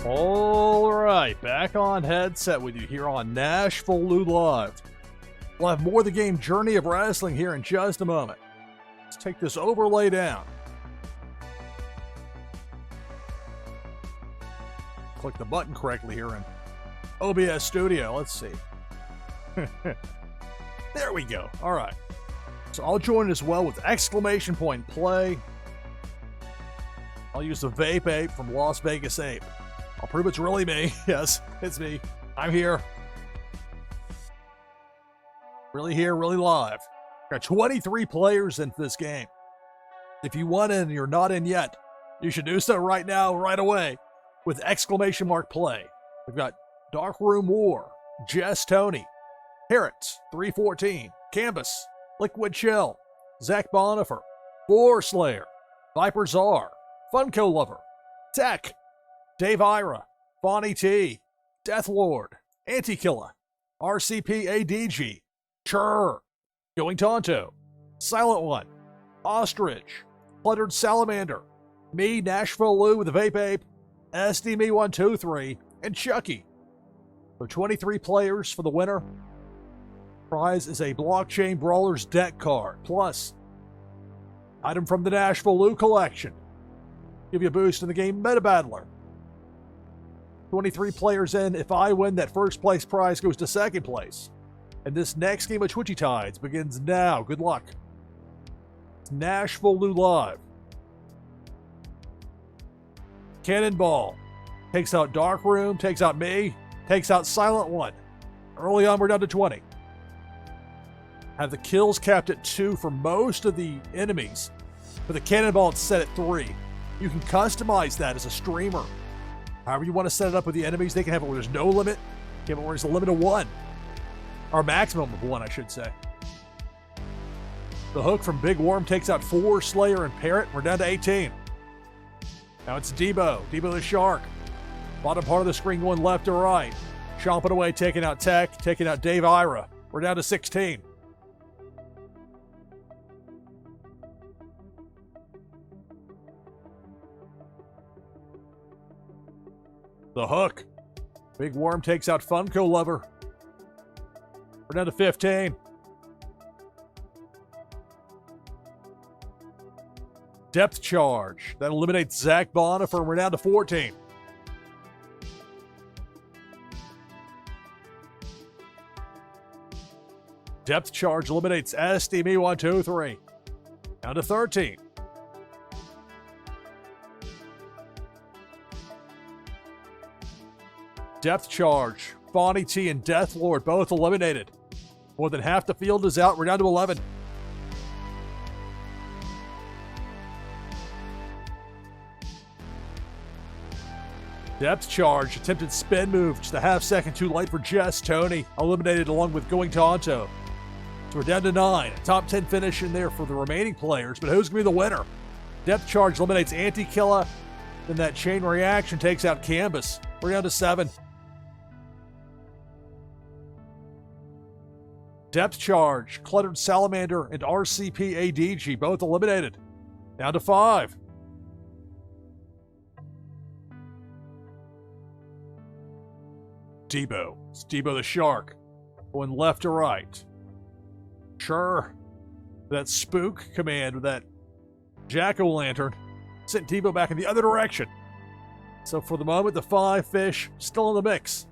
All right, back on headset with you here on NashvilleLou Live. We'll have more of the game Journey of Wrestling here in just a moment. Let's take this overlay down. Click the button correctly here in OBS Studio. Let's see. There we go. All right. So I'll join as well with exclamation point play. I'll use the Vape Ape from Las Vegas Ape. I'll prove it's really me. Yes, it's me. I'm here. Really here, really live. Got 23 players into this game. If you want in and you're not in yet, you should do so right now, right away, with exclamation mark play. We've got Darkroom War, Jess Tony, Parrots, 314, Canvas, Liquid Chill, Zach Bonifer, Boar Slayer, Viper Czar, Funko Lover, Tech, Dave Ira, Bonnie T, Deathlord, Anti-Killa, RCP ADG, Churr, Going Tonto, Silent One, Ostrich, Cluttered Salamander, me, NashvilleLou with the Vape Ape, SDMe123, and Chucky. So 23 players for the winner. Prize is a Blockchain Brawlers deck card, plus item from the NashvilleLou collection. Give you a boost in the game Meta Battler. 23 players in. If I win, that first place prize goes to second place. And this next game of Twitchy Tides begins now. Good luck. It's NashvilleLou Live. Cannonball takes out Darkroom, takes out me, takes out Silent One. Early on, we're down to 20. Have the kills capped at 2 for most of the enemies, but the Cannonball it's set at 3. You can customize that as a streamer. However you want to set it up with the enemies, they can have it where there's no limit. You can have it where there's a limit of 1. Or maximum of 1, I should say. The Hook from Big Worm takes out 4, Slayer and Parrot. We're down to 18. Now it's Debo the Shark. Bottom part of the screen going left to right. Chomping away, taking out Tech, taking out Dave Ira. We're down to 16. The Hook. Big Worm takes out Funko Lover. We're down to 15. Depth Charge. That eliminates Zach Bonifer. We're down to 14. Depth Charge eliminates SDMe123. Down to 13. Depth Charge. Bonnie T and Deathlord both eliminated. More than half the field is out. We're down to 11. Depth Charge. Attempted spin move. Just a half second too late for Jess Tony. Eliminated along with Going Tonto. So we're down to 9. A top 10 finish in there for the remaining players. But who's going to be the winner? Depth Charge eliminates Anti-Killa. Then that chain reaction takes out Canvas. We're down to 7. Depth Charge, Cluttered Salamander, and RCP ADG both eliminated. Down to 5. Debo. It's Debo the Shark. Going left to right. Sure. That spook command with that jack-o'-lantern sent Debo back in the other direction. So for the moment, the 5 fish still in the mix.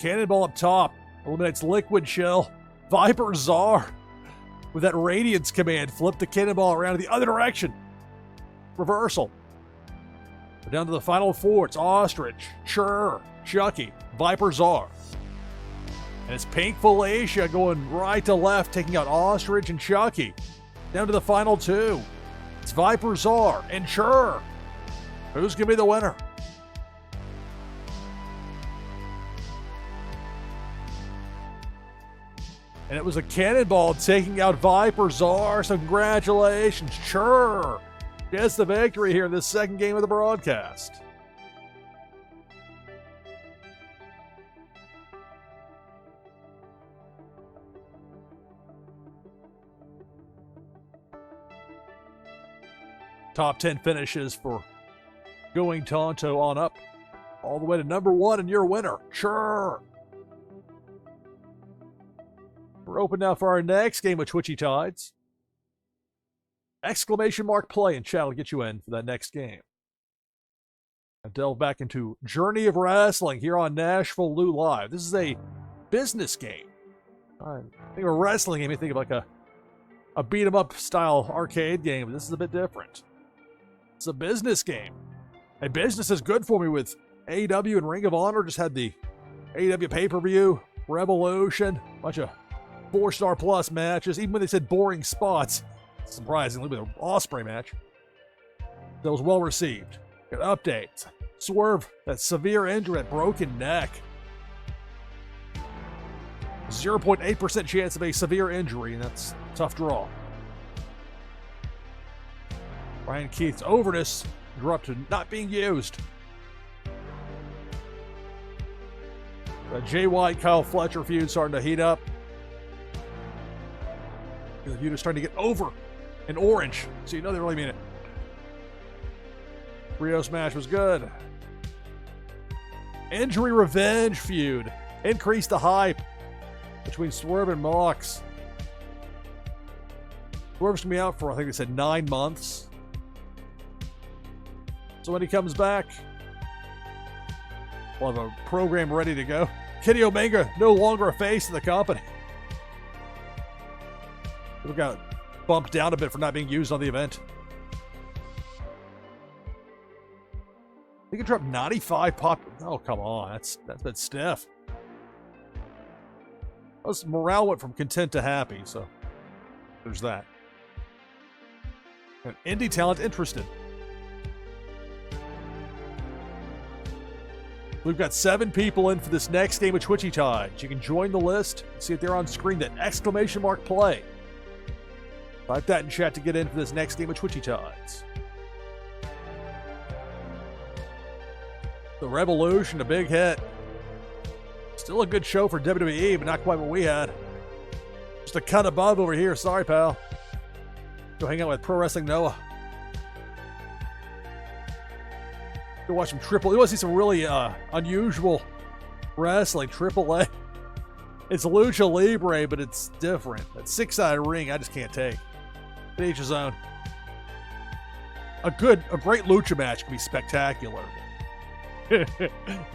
Cannonball up top. Eliminates Liquid Chill. Viper Czar with that Radiance command. Flip the Cannonball around in the other direction. Reversal. We're down to the final 4. It's Ostrich, Churr, Chucky, Viper Czar. And it's Pink Felicia going right to left, taking out Ostrich and Chucky. Down to the final 2. It's Viper Czar and Churr. Who's going to be the winner? And it was a Cannonball taking out Viper Czar. So congratulations, Churr. Gets the victory here in this second game of the broadcast. Top 10 finishes for going Tonto on up all the way to number 1 and your winner. Sure. We're open now for our next game of Twitchy Tides. Exclamation mark play in chat will get you in for that next game. I delve back into Journey of Wrestling here on NashvilleLou Live. This is a business game. I think of a wrestling game, you think of like a beat-em-up style arcade game, but this is a bit different. It's a business game. A business is good for me with AEW and Ring of Honor. Just had the AEW pay-per-view, Revolution, bunch of 4-star plus matches, even when they said boring spots, surprisingly, with an Ospreay match. That was well received. Got updates. Swerve, that severe injury, that broken neck. 0.8% chance of a severe injury, and that's a tough draw. Brian Keith's overness grew up to not being used. The Jay White, Kyle Fletcher feud starting to heat up. The feud is starting to get over in orange, so you know they really mean it. Trios match was good. Injury revenge feud. Increased the hype between Swerve and Mox. Swerve's going to be out for, I think they said, 9 months. So when he comes back, we'll have a program ready to go. Kenny Omega, no longer a face of the company. We got bumped down a bit for not being used on the event. He can drop 95 pop. Oh, come on. That's a bit stiff. Morale went from content to happy, so there's that. And indie talent interested. We've got 7 people in for this next game of Twitchy Tides. You can join the list. See it there on screen, that exclamation mark play. Type that in chat to get in for this next game of Twitchy Tides. The Revolution, a big hit. Still a good show for WWE, but not quite what we had. Just a cut above over here. Sorry, pal. Go hang out with Pro Wrestling Noah. Go watch some Triple. You want to see some really unusual wrestling. Triple A. It's Lucha Libre, but it's different. That 6-sided ring, I just can't take. To each his own. A great lucha match can be spectacular.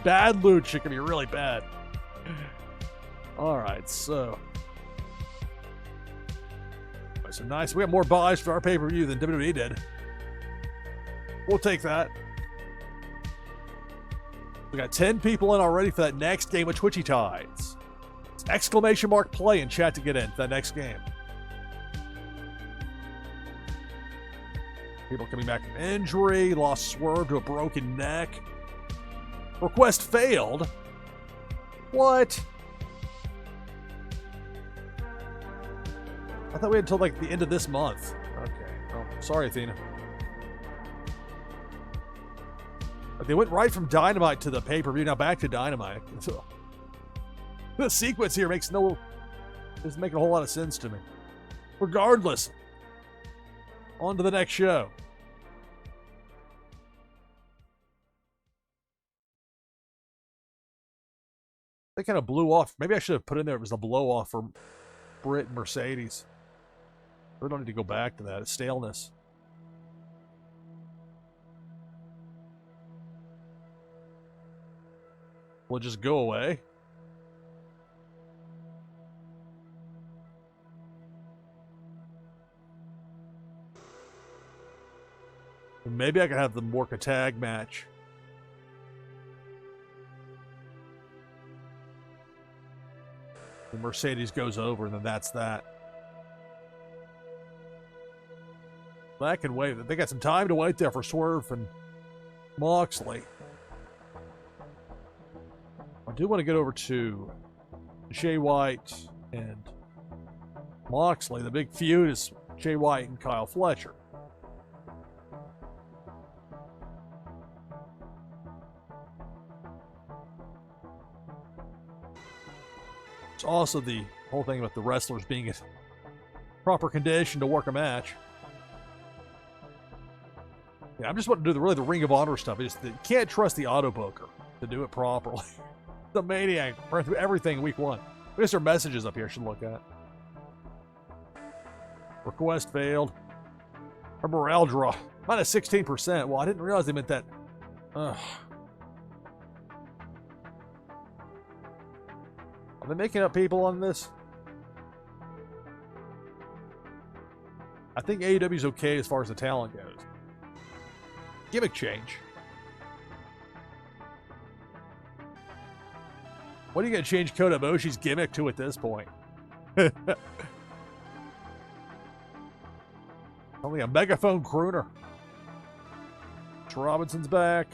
Bad lucha can be really bad. All right, so nice. We have more buys for our pay-per-view than WWE did. We'll take that. We got 10 people in already for that next game of Twitchy Tides. It's exclamation mark play in chat to get in for that next game. People coming back from injury, lost Swerve to a broken neck. Request failed. What? I thought we had until like the end of this month. Okay. Oh, sorry, Athena. But they went right from Dynamite to the pay-per-view, now back to Dynamite. So, the sequence here doesn't make a whole lot of sense to me. Regardless, on to the next show. They kind of blew off. Maybe I should have put in there it was a blow off for Britt and Mercedes. We don't need to go back to that. It's staleness. Will it just go away? Maybe I could have them work a tag match. The Mercedes goes over, and then that's that. That can wait. They got some time to wait there for Swerve and Moxley. I do want to get over to Jay White and Moxley. The big feud is Jay White and Kyle Fletcher. It's also the whole thing about the wrestlers being in proper condition to work a match. Yeah, I'm just wanting to do the Ring of Honor stuff. You can't trust the auto booker to do it properly. The maniac ran through everything week 1. There's our messages up here I should look at. Request failed. Our morale draw. Minus 16%. Well, I didn't realize they meant that. Ugh. Are they making up people on this? I think AEW's okay as far as the talent goes. Gimmick change. What are you going to change Kota Ibushi's gimmick to at this point? Only a megaphone crooner. Robinson's back.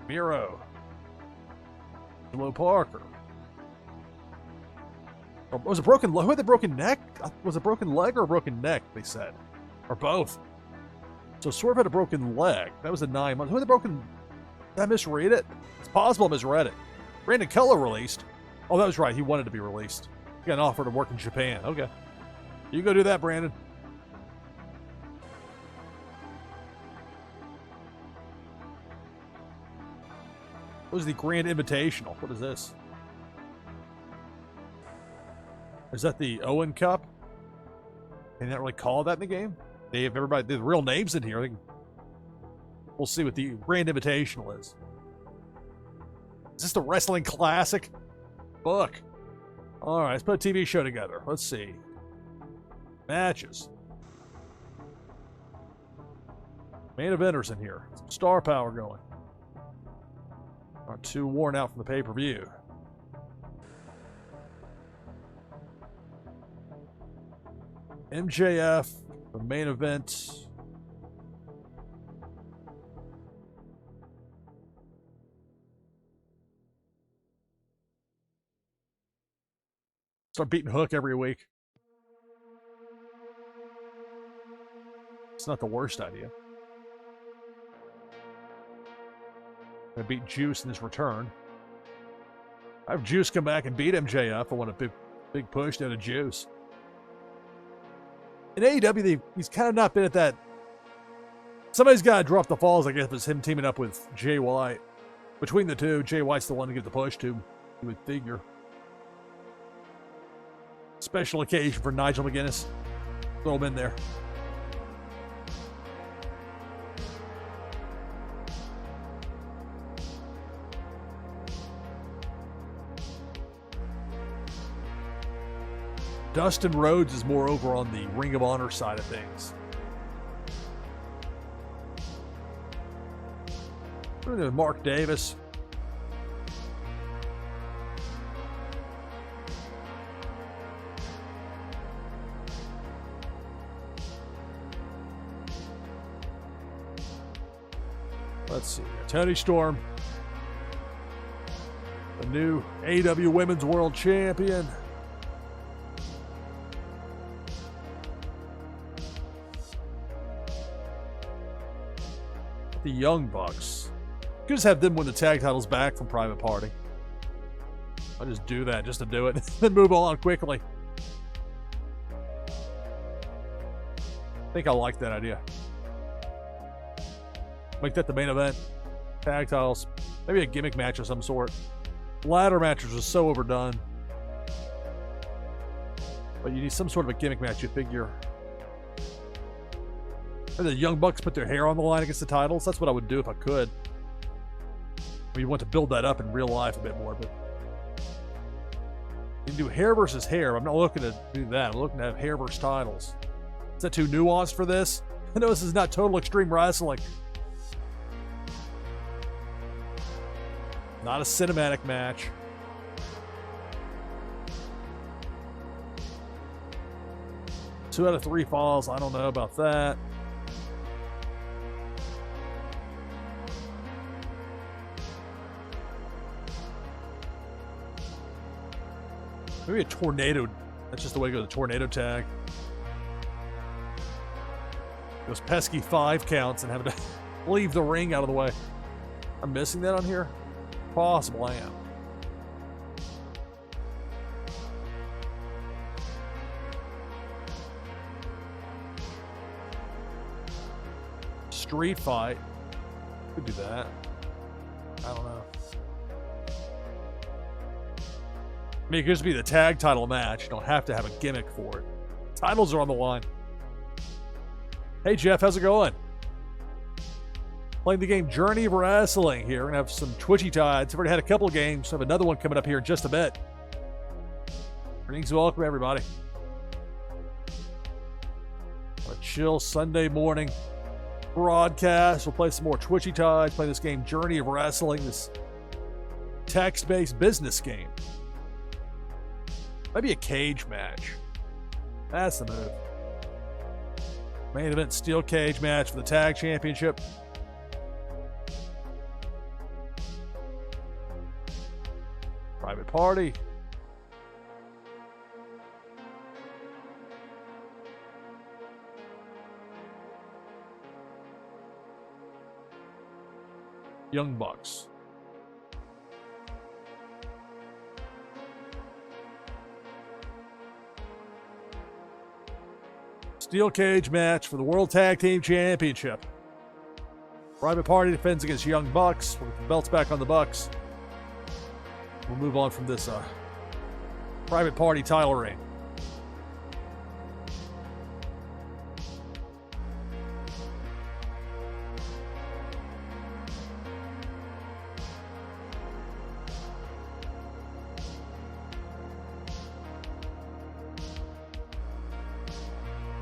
Miro. Angelo Parker. Oh, was it broken? Who had the broken neck? Was it broken leg or a broken neck? They said, or both. So Swerve had a broken leg. That was a 9 months. Who had the broken? Did I misread it? It's possible I misread it. Brandon Keller released. Oh, that was right. He wanted to be released. He got an offer to work in Japan. Okay. You go do that, Brandon. What was the Grand Invitational? What is this? Is that the Owen Cup? They didn't really call that in the game. They have everybody, the real names in here. We'll see what the Grand Invitational is. Is this the Wrestling Classic? Book. All right, let's put a TV show together. Let's see. Matches. Main eventers in here. Some star power going. Aren't too worn out from the pay-per-view. MJF, the main event. Start beating Hook every week. It's not the worst idea. Gonna beat Juice in his return. I have Juice come back and beat MJF. I want a big push down to Juice. In AEW, he's kind of not been at that. Somebody's got to drop the falls, I guess, if it's him teaming up with Jay White. Between the two, Jay White's the one to give the push to, you would figure. Special occasion for Nigel McGuinness. Throw him in there. Dustin Rhodes is more over on the Ring of Honor side of things. We're doing Mark Davis. Let's see. Tony Storm. The new AEW Women's World Champion. The Young Bucks. Could just have them win the tag titles back from Private Party. I'll just do that just to do it. Then move on quickly. I think I like that idea. Make that the main event. Tag titles. Maybe a gimmick match of some sort. Ladder matches are so overdone. But you need some sort of a gimmick match, you figure. And the Young Bucks put their hair on the line against the titles. That's what I would do if I could. I mean, you want to build that up in real life a bit more, but you can do hair versus hair. I'm not looking to do that. I'm looking to have hair versus titles. Is that too nuanced for this? I know this is not Total Extreme Wrestling. Not a cinematic match. Two out of 3 falls. I don't know about that. Maybe a tornado. That's just the way to go. The tornado tag. Those pesky 5 counts and having to leave the ring out of the way. I'm missing that on here? Possible I am. street fight. Could do that. I don't know. I mean, it could just be the tag title match. You don't have to have a gimmick for it. Titles are on the line. Hey, Jeff, how's it going? Playing the game Journey of Wrestling here. We're going to have some Twitchy tides. I've already had a couple of games. I have another one coming up here in just a bit. Greetings, welcome, everybody. A chill Sunday morning broadcast. We'll play some more Twitchy tides. Play this game Journey of Wrestling, this text-based business game. Maybe a cage match. That's the move. Main event steel cage match for the tag championship. Private Party. Young Bucks. Steel cage match for the World Tag Team Championship. Private Party defends against Young Bucks. With the belts back on the Bucks. We'll move on from this Private Party title reign.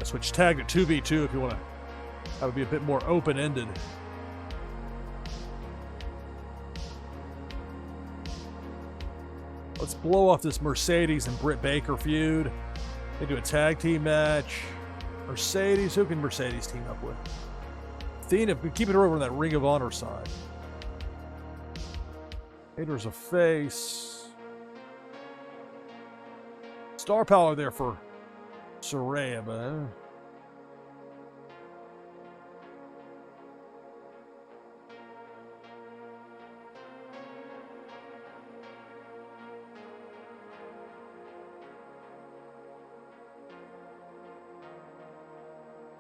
Switch tag to 2v2 if you want to have it be a bit more open-ended. Let's blow off this Mercedes and Britt Baker feud. They do a tag team match. Mercedes, who can Mercedes team up with? Athena, we keep it over on that Ring of Honor side. Hater's a face. Star power there for Saraya, but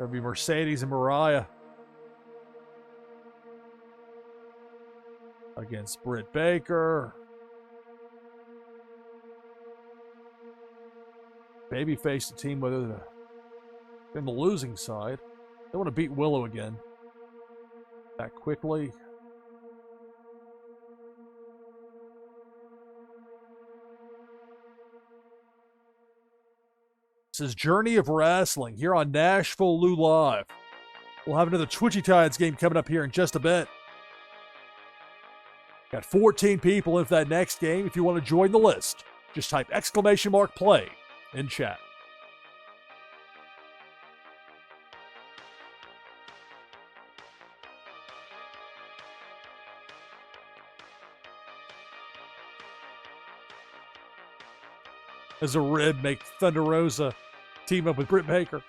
There'll be Mercedes and Mariah against Britt Baker. Babyface the team, whether they're in the losing side. They want to beat Willow again. Back quickly. This is Journey of Wrestling here on NashvilleLou Live. We'll have another Twitchy Tides game coming up here in just a bit. Got 14 people in for that next game. If you want to join the list, just type !play in chat. As a rib, make Thunder Rosa team up with Britt Baker.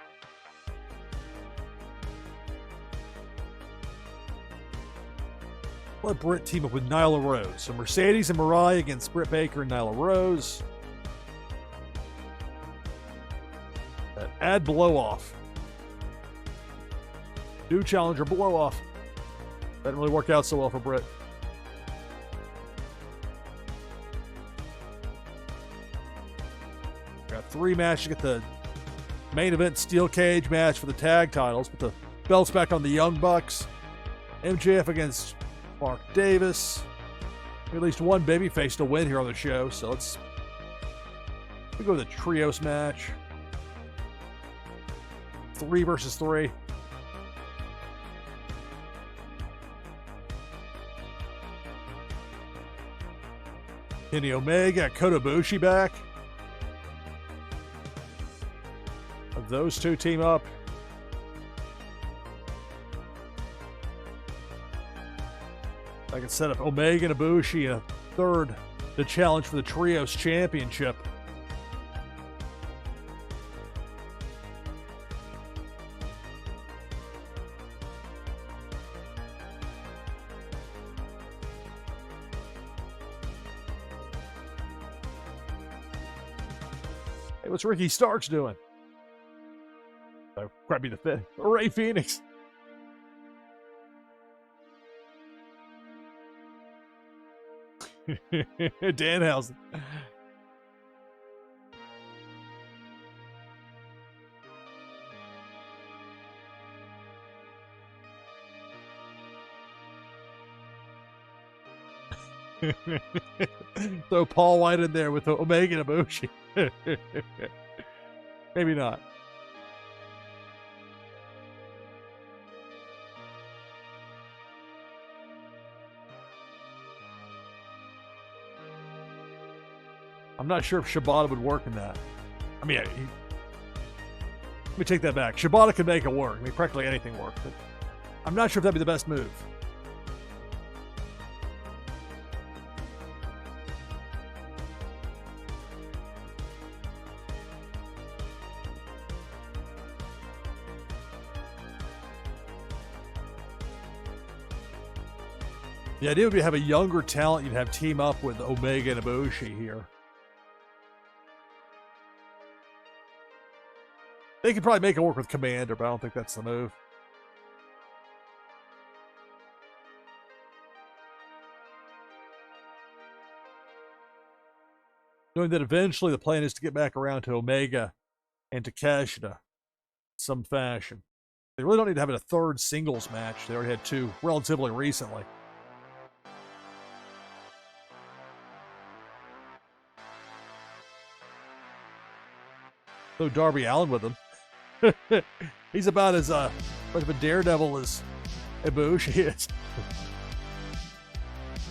Let Britt team up with Nyla Rose. So Mercedes and Mariah against Britt Baker and Nyla Rose. Add blow off. Do challenger blow off. That didn't really work out so well for Britt. Got 3 matches. Get the main event steel cage match for the tag titles. Put the belts back on the Young Bucks. MJF against Mark Davis. At least one babyface to win here on the show. So let's go with a trios match. 3 versus 3. Kenny Omega, Kota Ibushi back. Those two team up. I can set up Omega and Ibushi and a third to challenge for the Trios Championship. Hey, what's Ricky Starks doing? So, grab me the Ray Phoenix. Danhausen. Throw Paul White in there with Omega and Ibushi. Maybe not. I'm not sure if Shibata would work in that. I mean, let me take that back. Shibata could make it work. I mean, practically anything work. But I'm not sure if that'd be the best move. The idea would be to have a younger talent you'd have team up with Omega and Ibushi here. They could probably make it work with Commander, but I don't think that's the move. Knowing that eventually the plan is to get back around to Omega and Takeshita in some fashion. They really don't need to have a third singles match. They already had two relatively recently. Throw Darby Allin with him. He's about as much of a daredevil as Ibushi is.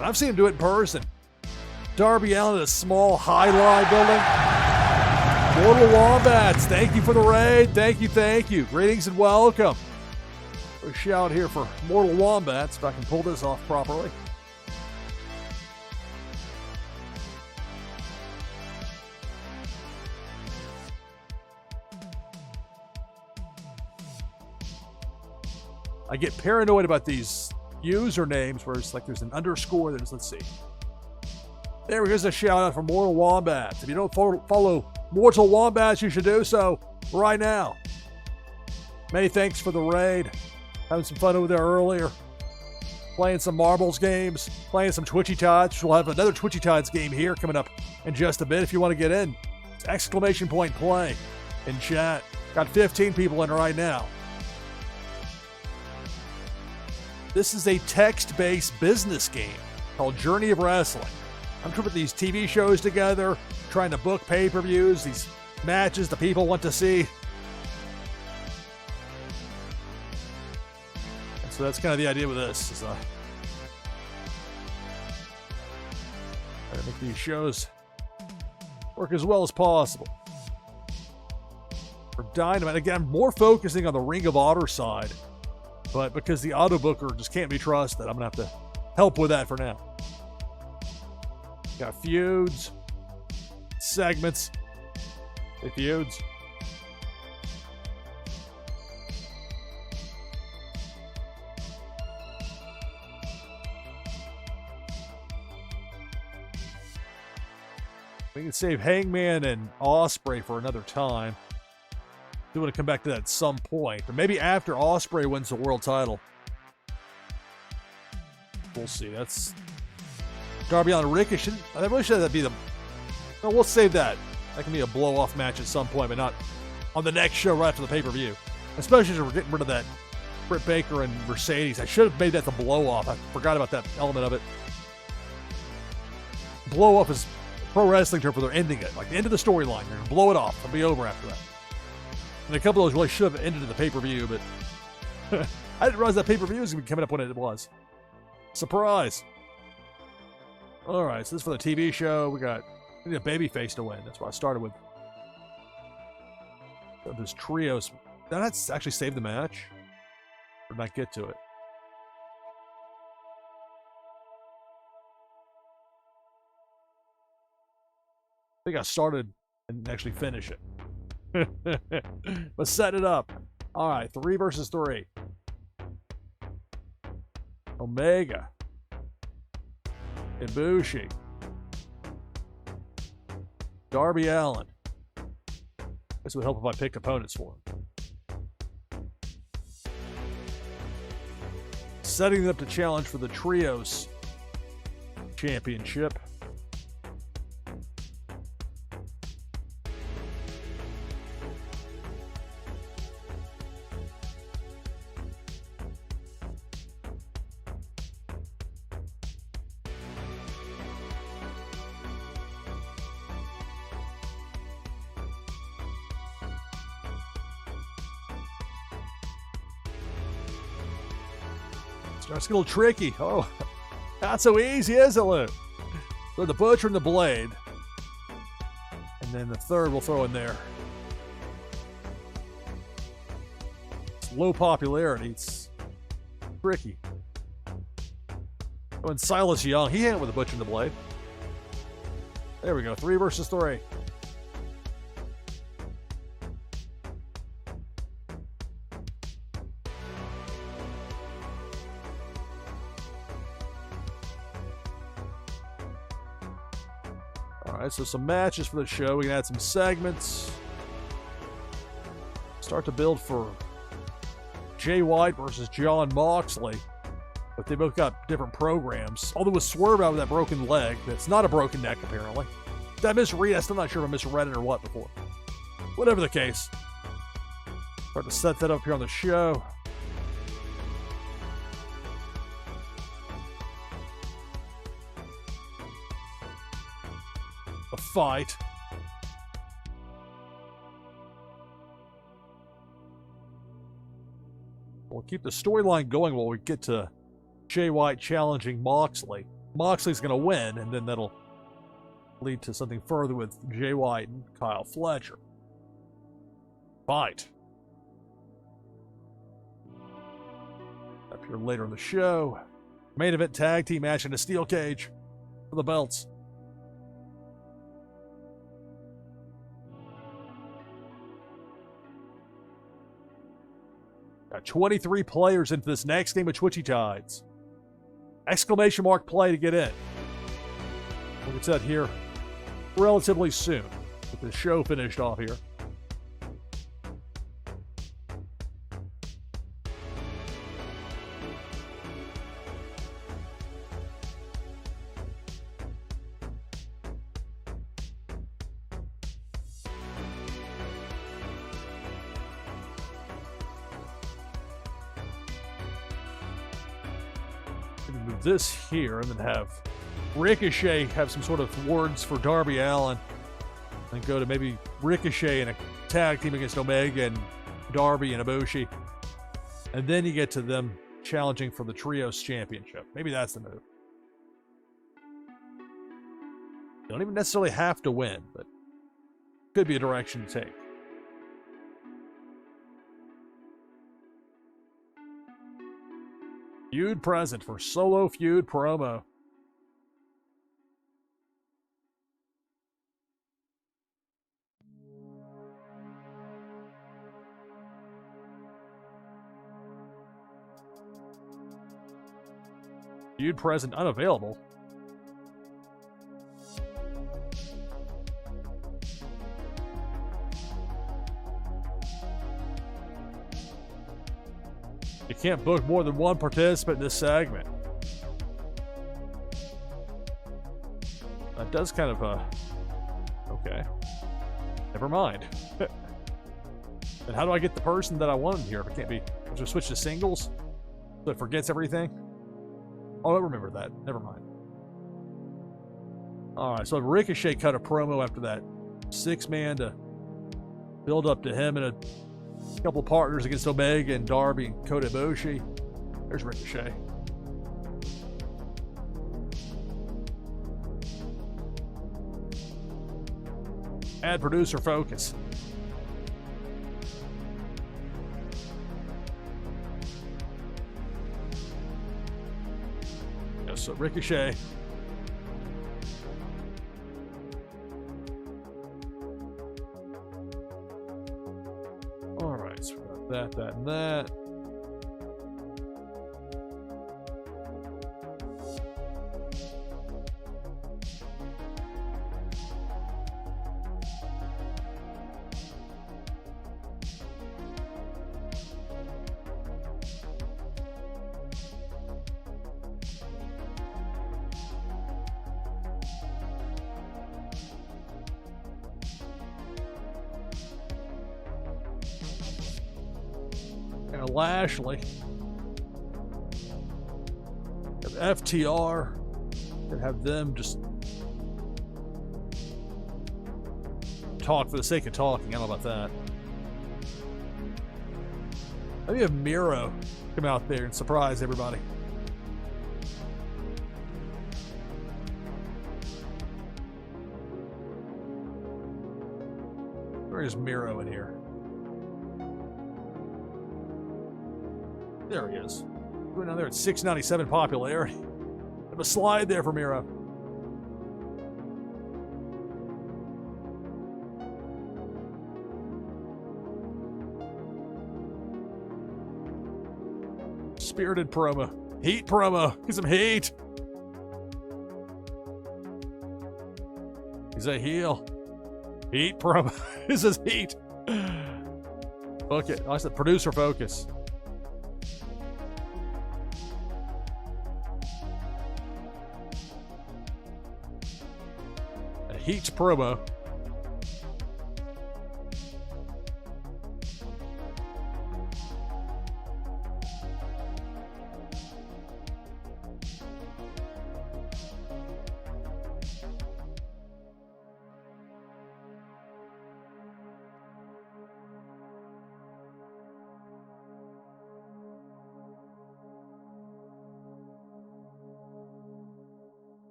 I've seen him do it in person. Darby Allin in a small high-line building. Mortal Wombats, thank you for the raid. Thank you. Greetings and welcome. A shout here for Mortal Wombats, if I can pull this off properly. I get paranoid about these usernames where it's like there's an underscore. Let's see. There goes a shout out for Mortal Wombats. If you don't follow Mortal Wombats, you should do so right now. Many thanks for the raid. Having some fun over there earlier. Playing some marbles games. Playing some Twitchy Tots. We'll have another Twitchy Tots game here coming up in just a bit if you want to get in. It's exclamation point play in chat. Got 15 people in right now. This is a text-based business game called Journey of Wrestling. I'm trying to put these TV shows together, trying to book pay-per-views, these matches the people want to see. And so that's kind of the idea with this. Is, try to make these shows work as well as possible. For Dynamite, again, I'm more focusing on the Ring of Honor side. But because the auto booker just can't be trusted, I'm going to have to help with that for now. Got feuds, segments, the feuds. We can save Hangman and Ospreay for another time. Do want to come back to that at some point, or maybe after Ospreay wins the world title. We'll see. That's Darby Allin Ricochet. I really should that be the. No, we'll save that. That can be a blow-off match at some point, but not on the next show right after the pay-per-view. Especially as we're getting rid of that Britt Baker and Mercedes. I should have made that the blow-off. I forgot about that element of it. Blow-off is a pro wrestling term for they're ending it, like the end of the storyline. You're gonna blow it off. It'll be over after that. And a couple of those really should have ended in the pay-per-view, but I didn't realize that pay-per-view was going to be coming up when it was. Surprise. All right, so this is for the TV show. We need a babyface to win. That's what I started with. So this trios. Did I actually save the match? Or not get to it? I think I started and actually finish it. Let's set it up. All right, 3 versus 3. Omega. Ibushi. Darby Allin. This would help if I pick opponents for him. Setting them up to challenge for the trios Championship. Starts to get a little tricky. Oh, not so easy, is it, Lou? So the Butcher and the Blade. And then the third we'll throw in there. It's low popularity. It's tricky. Oh, and Silas Young, he had it with the Butcher and the Blade. There we go, 3 versus 3. So some matches for the show. We can add some segments. Start to build for Jay White versus John Moxley. But they both got different programs. Although with Swerve out with that broken leg, that's not a broken neck apparently. Did I misread? I'm still not sure if I misread it or what before. Whatever the case. Start to set that up here on the show. Fight. We'll keep the storyline going while we get to Jay White challenging Moxley. Moxley's going to win, and then that'll lead to something further with Jay White and Kyle Fletcher. Fight. Up here later in the show. Main event tag team match in a steel cage for the belts. Got 23 players into this next game of Twitchy Tides. Exclamation mark play to get in. We'll get to that here relatively soon. Get the show finished off here. This here, and then have Ricochet have some sort of words for Darby Allin, and go to maybe Ricochet in a tag team against Omega and Darby and Ibushi, and then you get to them challenging for the Trios Championship. Maybe that's the move. Don't even necessarily have to win, but could be a direction to take. Feud present for Solo Feud promo. Feud present unavailable. You can't book more than one participant in this segment. That does kind of, okay. Never mind. And how do I get the person that I want in here if it can't be? I'll just switch to singles so it forgets everything? Oh, I remember that. Never mind. Alright, so Ricochet cut a promo after that 6-man to build up to him and a couple partners against Omega and Darby and Kota Ibushi. There's Ricochet. Add producer focus. Yes, so Ricochet. That, and that. And Lashley. Have FTR. And have them just talk for the sake of talking. I don't know about that. Maybe have Miro come out there and surprise everybody. Where is Miro in here? There he is. Going down there at 697 popularity. Have a slide there for Miro. Spirited promo. Heat promo. Get some heat. He's a heel. Heat promo. This is heat. Fuck it. I said producer focus. A heat promo.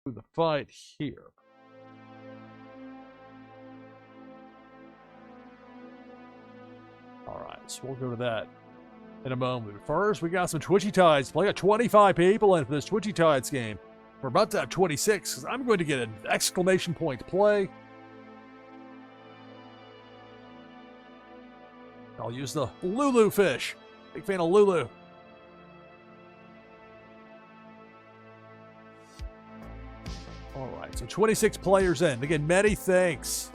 The fight here. All right, so we'll go to that in a moment. First, we got some Twitchy Tides play. Got 25 people in for this Twitchy Tides game. We're about to have 26 because I'm going to get an exclamation point play. I'll use the Lulu fish. Big fan of Lulu. All right, so 26 players in. Again, many thanks.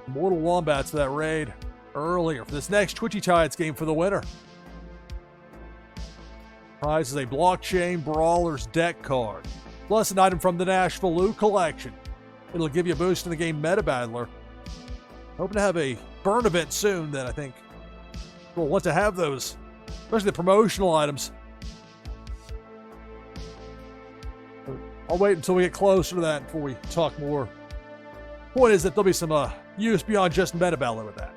Mortal Wombats for that raid earlier for this next Twitchy Tides game for the winner. Prize is a Blockchain Brawlers deck card, plus an item from the NashvilleLou collection. It'll give you a boost in the game Meta Battler. Hoping to have a burn event soon that I think we'll want to have those, especially the promotional items. I'll wait until we get closer to that before we talk more. Point is that there'll be some use beyond just Meta Battler with that.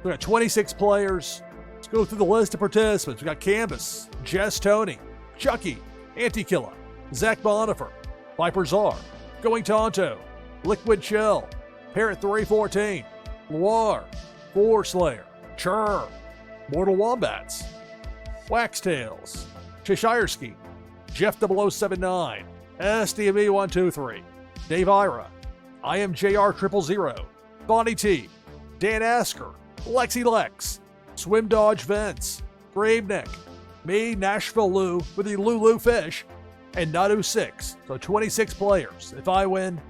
We got 26 players. Let's go through the list of participants. We got Canvas, Jess Tony, Chucky, Anti-Killa, Zach Bonifer, Viper Czar, Going Tonto, Liquid Chill, Parrot 314, Loire, Four Slayer, Churr, Mortal Wombats, Waxtails, Cheshireski, Jeff 0079, SDME 123, Dave Ira, IMJR 000, Bonnie T, Dan Asker, Lexi Lex, Swim Dodge Vince, Graveneck, me, NashvilleLou with the Lulu Fish, and Nadu6. So 26 players. If I win,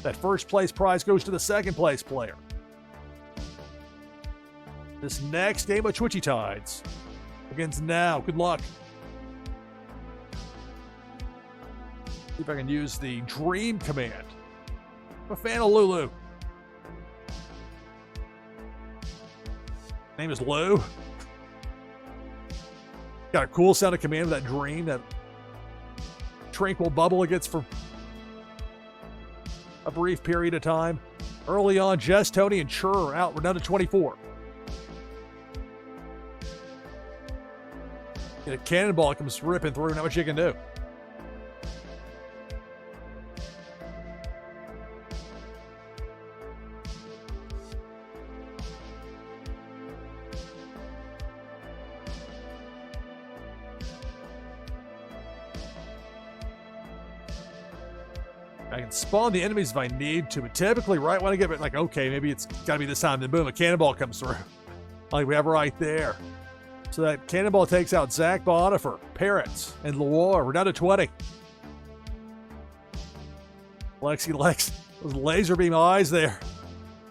that first place prize goes to the second place player. This next game of Twitchy Tides begins now. Good luck. See if I can use the Dream command. I'm a fan of Lulu. Name is Lou. Got a cool sounding command with that Dream, that tranquil bubble it gets for a brief period of time. Early on, Jess, Tony, and Churr are out. We're down to 24. Get a cannonball comes ripping through. Not much you can do. I can spawn the enemies if I need to, but typically right when I get it, like, okay, maybe it's got to be this time, then boom, a cannonball comes through. Like we have right there. So that cannonball takes out Zach Bonifer, Parrots, and Loire. We're down to 20. Lexi Lex, those laser beam eyes there.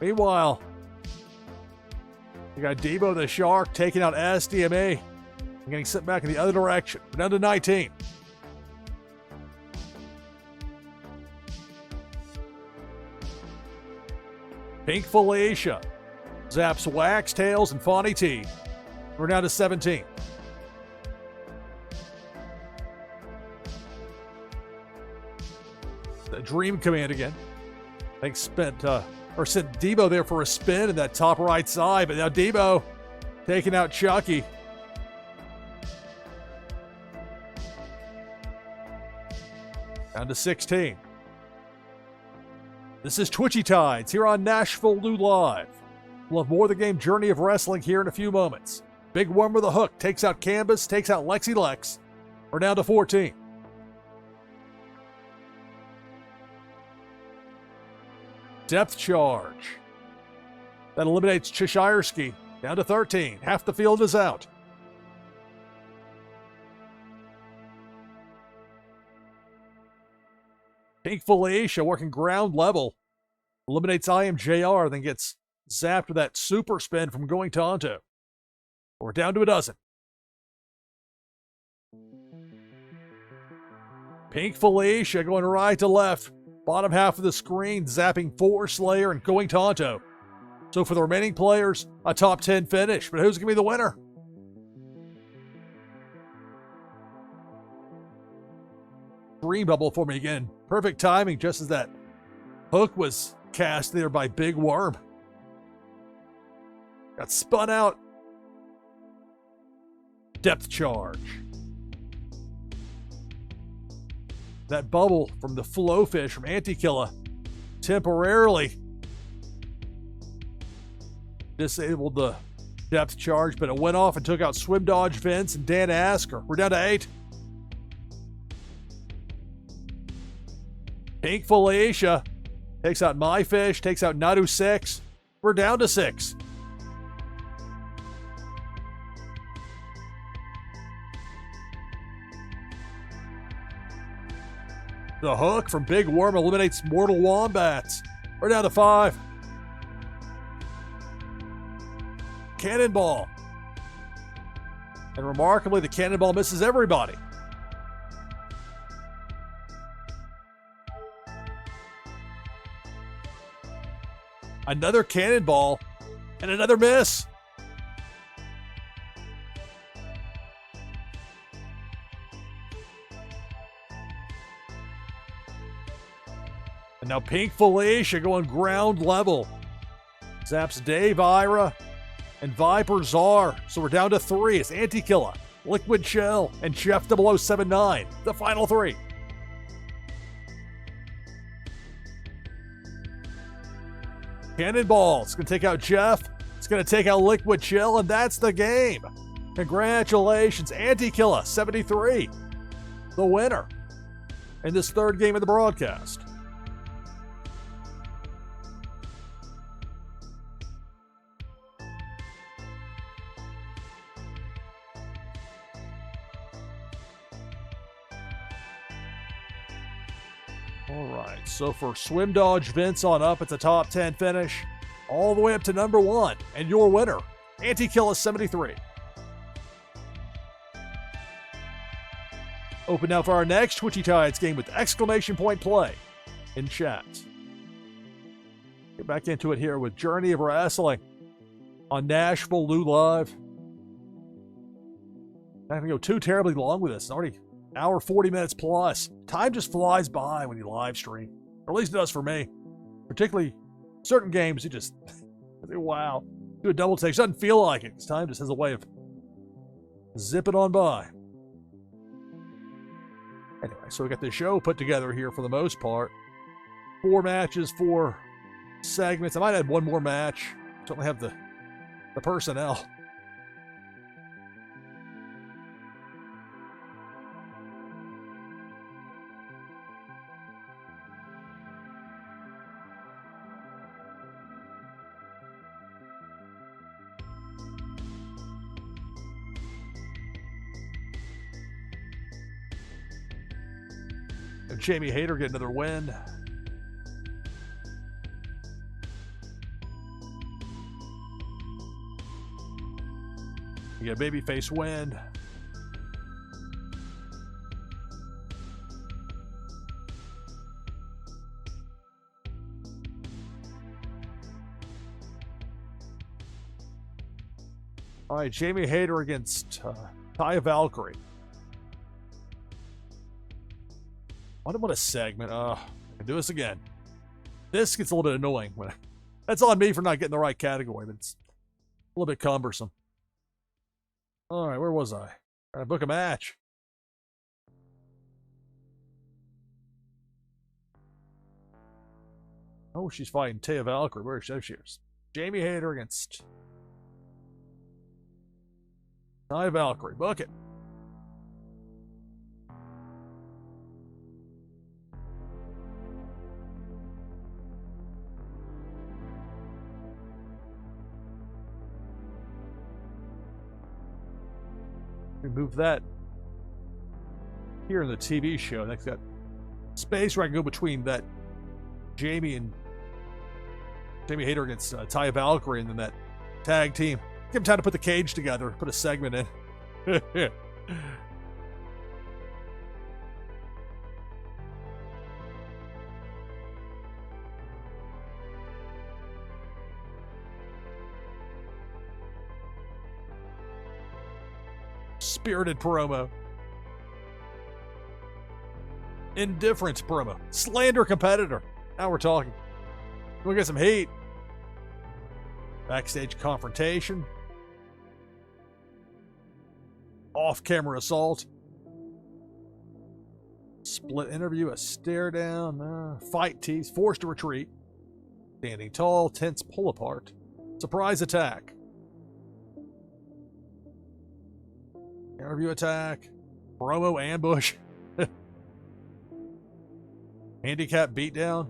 Meanwhile, you got Debo the Shark taking out SDMA and getting sent back in the other direction. We're down to 19. Pink Felicia zaps Wax Tails and Fawny T. We're down to 17. The Dream Command again. Thanks sent Debo there for a spin in that top right side, but now Debo taking out Chucky. Down to 16. This is Twitchy Tides here on NashvilleLou Live. We'll have more of the game Journey of Wrestling here in a few moments. Big Worm with a hook takes out Canvas, takes out Lexi Lex. We're down to 14. Depth Charge. That eliminates Cheshireski. Down to 13. Half the field is out. Pink Felicia working ground level. Eliminates IMJR, then gets zapped with that super spin from Going Tonto. We're down to a dozen. Pink Felicia going right to left. Bottom half of the screen, zapping Four Slayer and Going Tonto. So for the remaining players, a top 10 finish. But who's going to be the winner? Green bubble for me again. Perfect timing just as that hook was cast there by Big Worm. Got spun out. Depth Charge. That bubble from the Flowfish from Antikilla temporarily disabled the Depth Charge, but it went off and took out Swim Dodge Vince and Dan Asker. We're down to 8. Pink Felicia takes out My Fish, takes out Nadu 6. We're down to 6. The hook from Big Worm eliminates Mortal Wombats. We're down to 5. Cannonball. And remarkably, the Cannonball misses everybody. Another Cannonball and another miss. And now Pink Felicia going ground level. Zaps Dave Ira and Viper Czar. So we're down to 3. It's Antikilla, Liquid Shell, and Jeff 0079. The final 3. Cannonball. It's going to take out Jeff. It's going to take out Liquid Shell, and that's the game. Congratulations, Antikilla 73, the winner in this third game of the broadcast. All right, so for Swim Dodge Vince on up, it's a top 10 finish, all the way up to number 1. And your winner, Antikilla 73. Open now for our next Twitchy Tides game with exclamation point play in chat. Get back into it here with Journey of Wrestling on NashvilleLou Live. Not going to go too terribly long with this. It's already hour 40 minutes plus. Time just flies by when you live stream. Or at least it does for me. Particularly certain games, you just wow. Do a double take. It doesn't feel like it. Because time just has a way of zipping on by. Anyway, so we got the show put together here for the most part. 4 matches, 4 segments. I might add 1 more match. Certainly have the personnel. And Jamie Hayter get another win. You get a babyface win. All right, Jamie Hayter against Taya Valkyrie. What a segment. I can do this again. This gets a little bit annoying. That's on me for not getting the right category, but it's a little bit cumbersome. All right, where was I? Trying to book a match. Oh, she's fighting Taya Valkyrie. Where is she? Jamie Hayter against Taya Valkyrie. Book it. Move that here in the TV show. That's got space where I can go between that Jamie Hayter against Taya Valkyrie and then that tag team. Give them time to put the cage together, put a segment in. Spirited promo. Indifference promo. Slander competitor. Now we're talking. We'll get some heat. Backstage confrontation. Off-camera assault. Split interview. A stare down. Fight tease. Forced to retreat. Standing tall. Tense pull apart. Surprise attack. Interview attack. Promo ambush. Handicap beatdown.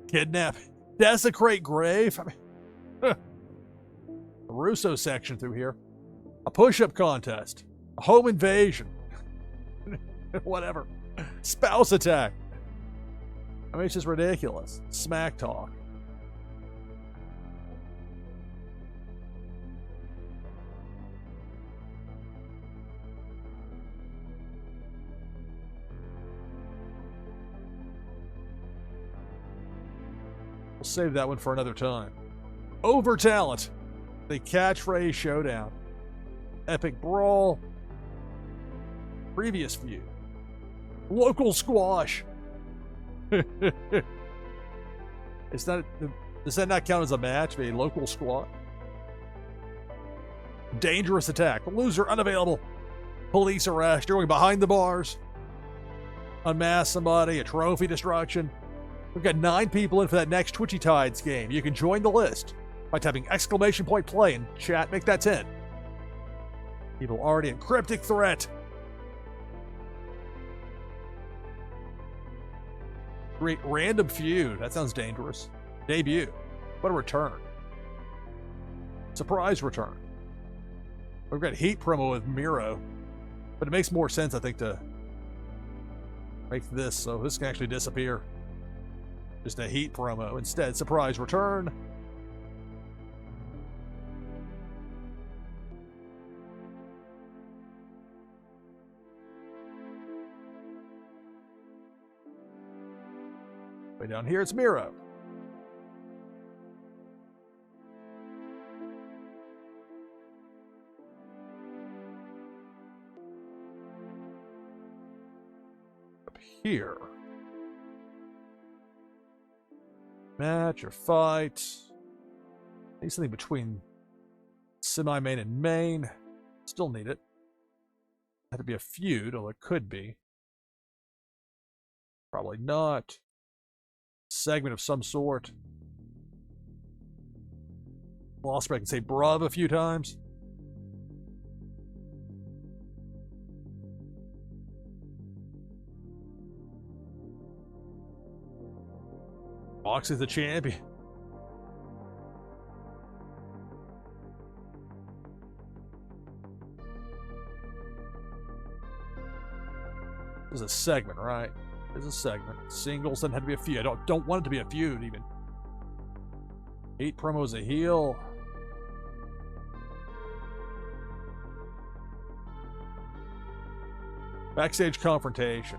Kidnap. Desecrate grave. I mean, a Russo section through here. A push-up contest. A home invasion. Whatever. Spouse attack. I mean, it's just ridiculous. Smack talk. We'll save that one for another time. Over talent. The catchphrase showdown. Epic brawl. Previous feud. Local squash. Does that not count as a match? A local squash? Dangerous attack. Loser unavailable. Police arrest. You're going behind the bars. Unmask somebody. A trophy destruction. We've got 9 people in for that next Twitchy Tides game. You can join the list by typing !play in chat. Make that 10. People already in cryptic threat. Great random feud. That sounds dangerous. Debut. What a return. Surprise return. We've got heat promo with Miro. But it makes more sense, I think, to make this so this can actually disappear. Just a heat promo. Instead, surprise return. Way down here, it's Miro. Up here. Match or fight. Need something between semi-main and main. Still need it. Had to be a feud, although it could be. Probably not. Segment of some sort. Lost, but I can say bruv a few times. Fox is the champion. This is a segment, right? This is a segment. Singles doesn't have to be a feud. I don't want it to be a feud, even. 8 promos a heel. Backstage confrontation.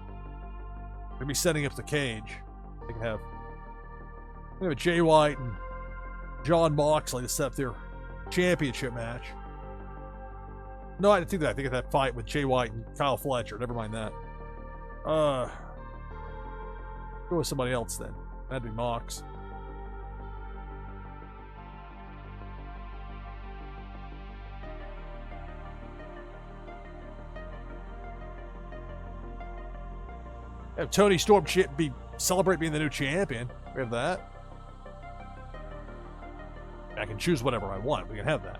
Gonna be setting up the cage. They can have Jay White and John Moxley to set up their championship match. No, I didn't think that. I think of that fight with Jay White and Kyle Fletcher. Never mind that. Go with somebody else then. That'd be Mox. Have Tony Storm celebrate being the new champion. We have that. I can choose whatever I want. We can have that.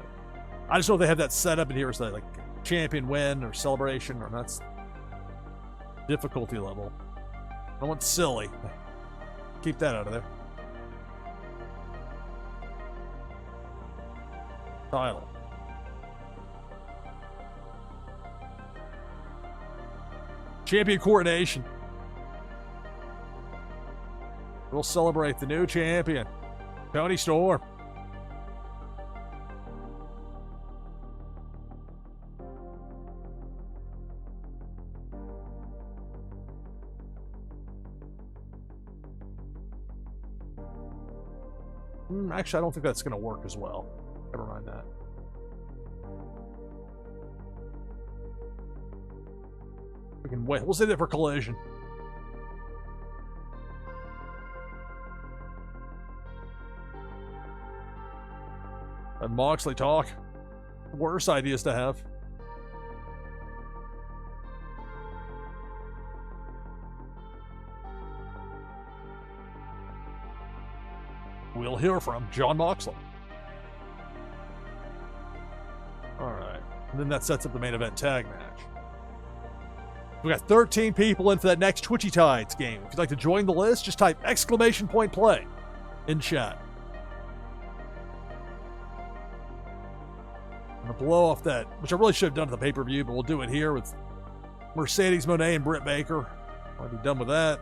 I just know if they have that set up in here as like champion win or celebration, or that's difficulty level. I want silly. Keep that out of there. Title. Champion coronation. We'll celebrate the new champion, Tony Storm. Actually, I don't think that's going to work as well. Never mind that. We can wait. We'll save that for Collision. And Moxley talk. Worse ideas to have. We'll hear from Jon Moxley. Alright. And then that sets up the main event tag match. We got 13 people in for that next Twitchy Tides game. If you'd like to join the list, just type !play in chat. I'm going to blow off that, which I really should have done at the pay-per-view, but we'll do it here with Mercedes Moné and Britt Baker. I'll be done with that.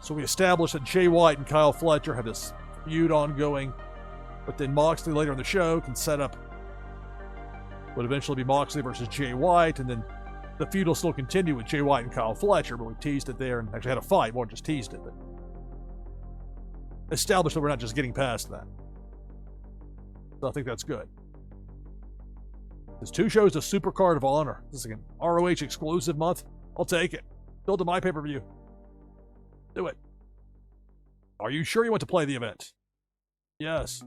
So we established that Jay White and Kyle Fletcher have this feud ongoing, but then Moxley later in the show can set up what eventually be Moxley versus Jay White, and then the feud will still continue with Jay White and Kyle Fletcher, but we teased it there and actually had a fight, more than just teased it, but established that we're not just getting past that. So I think that's good. There's 2 shows of Super Card of Honor. This is an ROH exclusive month. I'll take it. Build to my pay-per-view. Do it. Are you sure you want to play the event? Yes.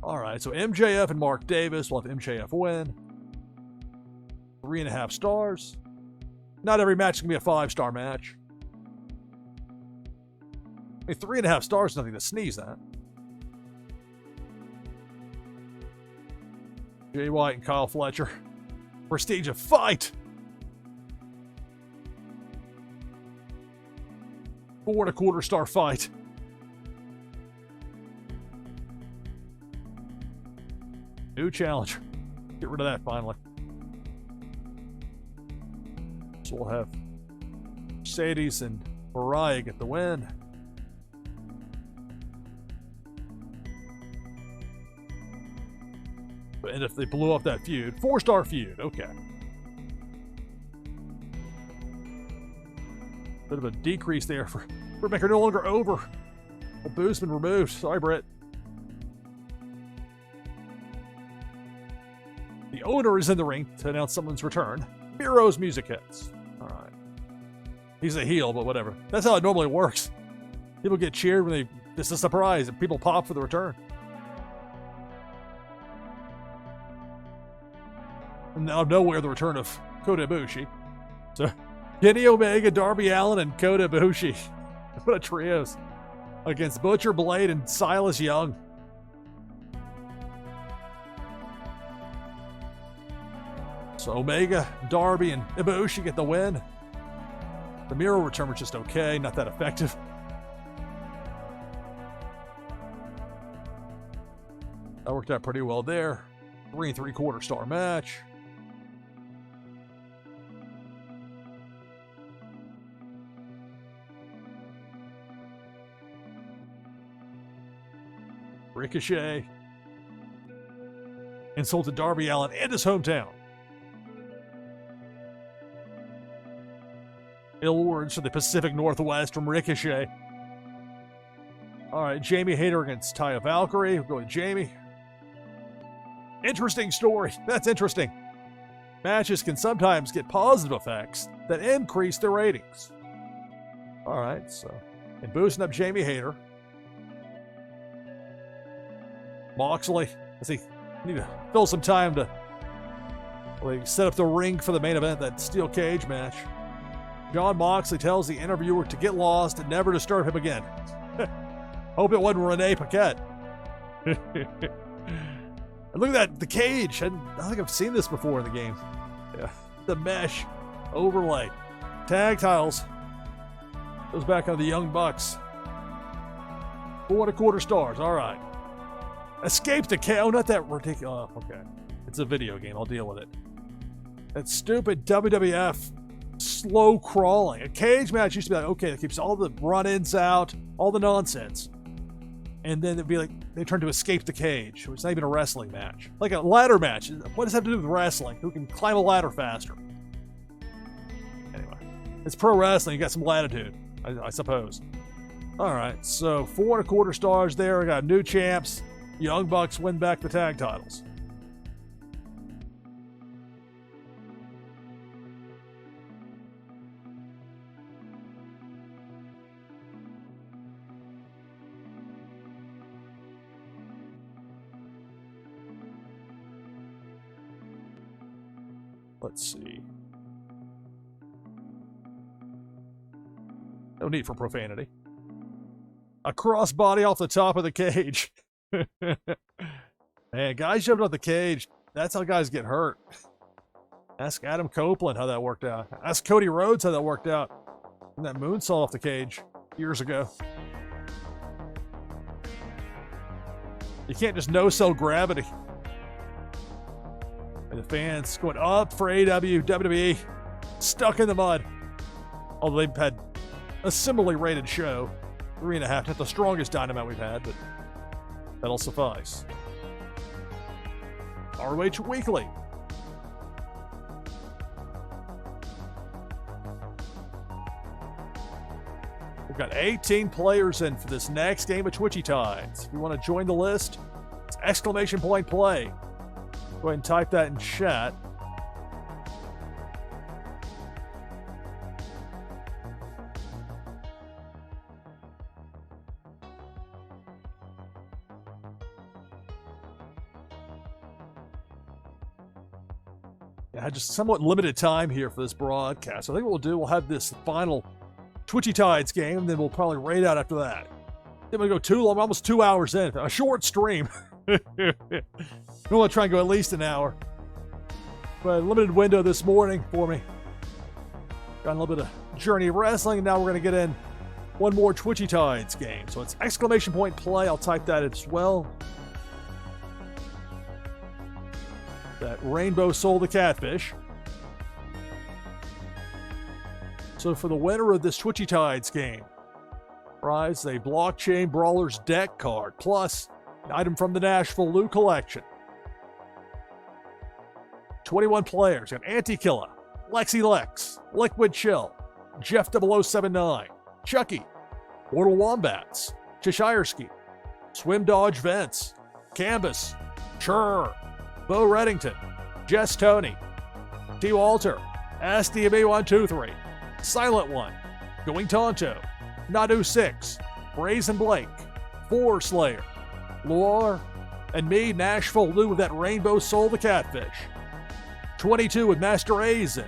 Alright, so MJF and Mark Davis will have MJF win. 3.5 stars. Not every match can be a 5-star match. I mean, 3.5 stars is nothing to sneeze at. Jay White and Kyle Fletcher. Prestige of fight! 4.25 star fight. New challenger. Get rid of that finally. So we'll have Mercedes and Mariah get the win. And if they blew off that feud, 4-star feud, okay. Bit of a decrease there for Britt Baker, no longer over. A boost been removed. Sorry, Britt. The owner is in the ring to announce someone's return. Miro's music hits. All right. He's a heel, but whatever. That's how it normally works. People get cheered when it's a surprise and people pop for the return. And out of nowhere, the return of Kota Ibushi. So, Kenny Omega, Darby Allin, and Kota Ibushi. What a trios. Against Butcher Blade and Silas Young. So Omega, Darby, and Ibushi get the win. The Miro return was just okay, not that effective. That worked out pretty well there. 3.75 star match. Ricochet insulted Darby Allin and his hometown. Ill words for the Pacific Northwest from Ricochet. All right, Jamie Hayter against Taya Valkyrie. We'll go with Jamie. Interesting story. That's interesting. Matches can sometimes get positive effects that increase their ratings. All right, so, and boosting up Jamie Hayter. Moxley, let's see, need to fill some time to set up the ring for the main event, that steel cage match. John Moxley tells the interviewer to get lost and never disturb him again. Hope it wasn't Renee Paquette. And look at that, the cage. I think I've seen this before in the game. Yeah, the mesh overlay. Tag titles. Goes back on the Young Bucks. 4.25 stars. All right. Escape the cage. Oh, not that ridiculous. Oh, okay. It's a video game. I'll deal with it. That stupid WWF slow crawling. A cage match used to be like, okay, that keeps all the run-ins out, all the nonsense. And then it'd be like, they turn to escape the cage. It's not even a wrestling match. Like a ladder match. What does that have to do with wrestling? Who can climb a ladder faster? Anyway, it's pro wrestling. You got some latitude, I suppose. All right, so 4.25 stars there. We got new champs. Young Bucks win back the tag titles. Let's see. No need for profanity. A crossbody off the top of the cage. Man, guys jumping off the cage. That's how guys get hurt. Ask Adam Copeland how that worked out. Ask Cody Rhodes how that worked out. And that moonsault off the cage years ago. You can't just no-sell gravity. And the fans going up for AEW, WWE, stuck in the mud. Although they've had a similarly rated show. 3.5, not the strongest Dynamite we've had, but that'll suffice. ROH Weekly. We've got 18 players in for this next game of Twitchy Tides. If you want to join the list, it's !play. Go ahead and type that in chat. I had just somewhat limited time here for this broadcast. I think what we'll do, we'll have this final Twitchy Tides game, and then we'll probably raid out after that. Then we'll go too long, almost 2 hours in. A short stream. We want to try and go at least an hour. But a limited window this morning for me. Got a little bit of Journey of Wrestling, and now we're going to get in one more Twitchy Tides game. So it's !play. I'll type that as well. That Rainbow Soul the Catfish. So for the winner of this Twitchy Tides game, prize a Blockchain Brawlers deck card, plus an item from the NashvilleLou collection. 21 players. Got Anti-Killa, Lexi Lex, Liquid Chill, Jeff 0079, Chucky, Mortal Wombats, Cheshireski, Swim Dodge Vents, Canvas, Churr, Bo Reddington, Jess Tony, T. Walter, SDMA123, Silent One, Going Tonto, Nadu 6, Brazen Blake, Four Slayer, Loire, and me, NashvilleLou, with that Rainbow Soul the Catfish. 22 with Master A's in.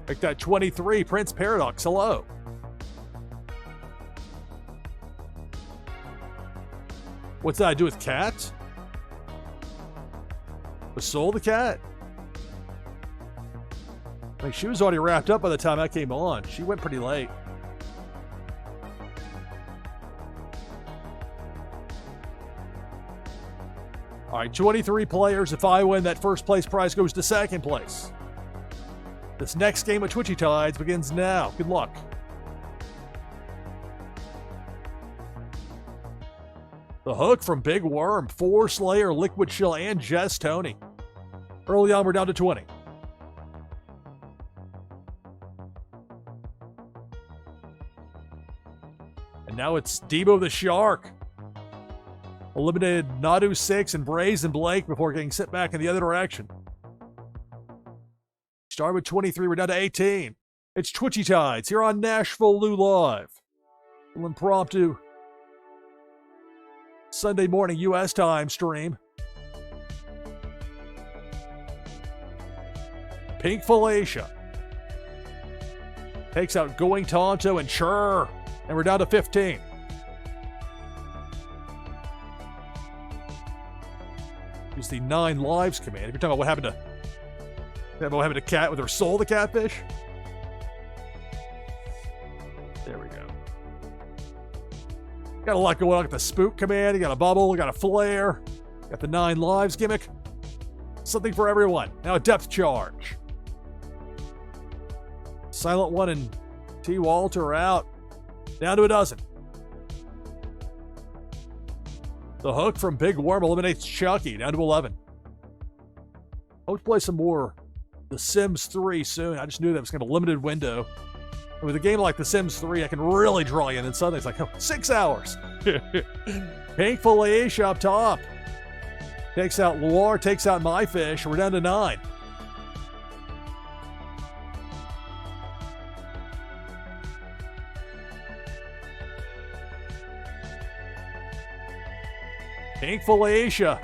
Like that 23, Prince Paradox, hello. What's that I do with Cat? Was Soul the cat? I mean, she was already wrapped up by the time I came on. She went pretty late. All right, 23 players. If I win, that first place prize goes to second place. This next game of Twitchy Tides begins now. Good luck. The hook from Big Worm, Four Slayer, Liquid Chill, and Jess Tony. Early on, we're down to 20. And now it's Debo the Shark. Eliminated Nadu 6 and Brazen Blake before getting sent back in the other direction. Started with 23, we're down to 18. It's Twitchy Tides here on NashvilleLou Live. A little impromptu Sunday morning U.S. time stream. Pink Felicia takes out Going Tonto and Chur, and we're down to 15. Use the 9 lives command. If you're talking about what happened to Cat with her soul, the catfish. There we go. Got a lot going on. Got the spook command. You got a bubble. You got a flare. Got the 9 lives gimmick. Something for everyone. Now a depth charge. Silent One and T. Walter are out. Down to a dozen. The hook from Big Worm eliminates Chucky. Down to 11. I'll play some more The Sims 3 soon. I just knew that was kind of a limited window. And with a game like The Sims 3, I can really draw you in. And suddenly it's like, 6 hours. Pink Felicia up top. Takes out Loire, takes out My Fish. We're down to 9. Pink Felicia.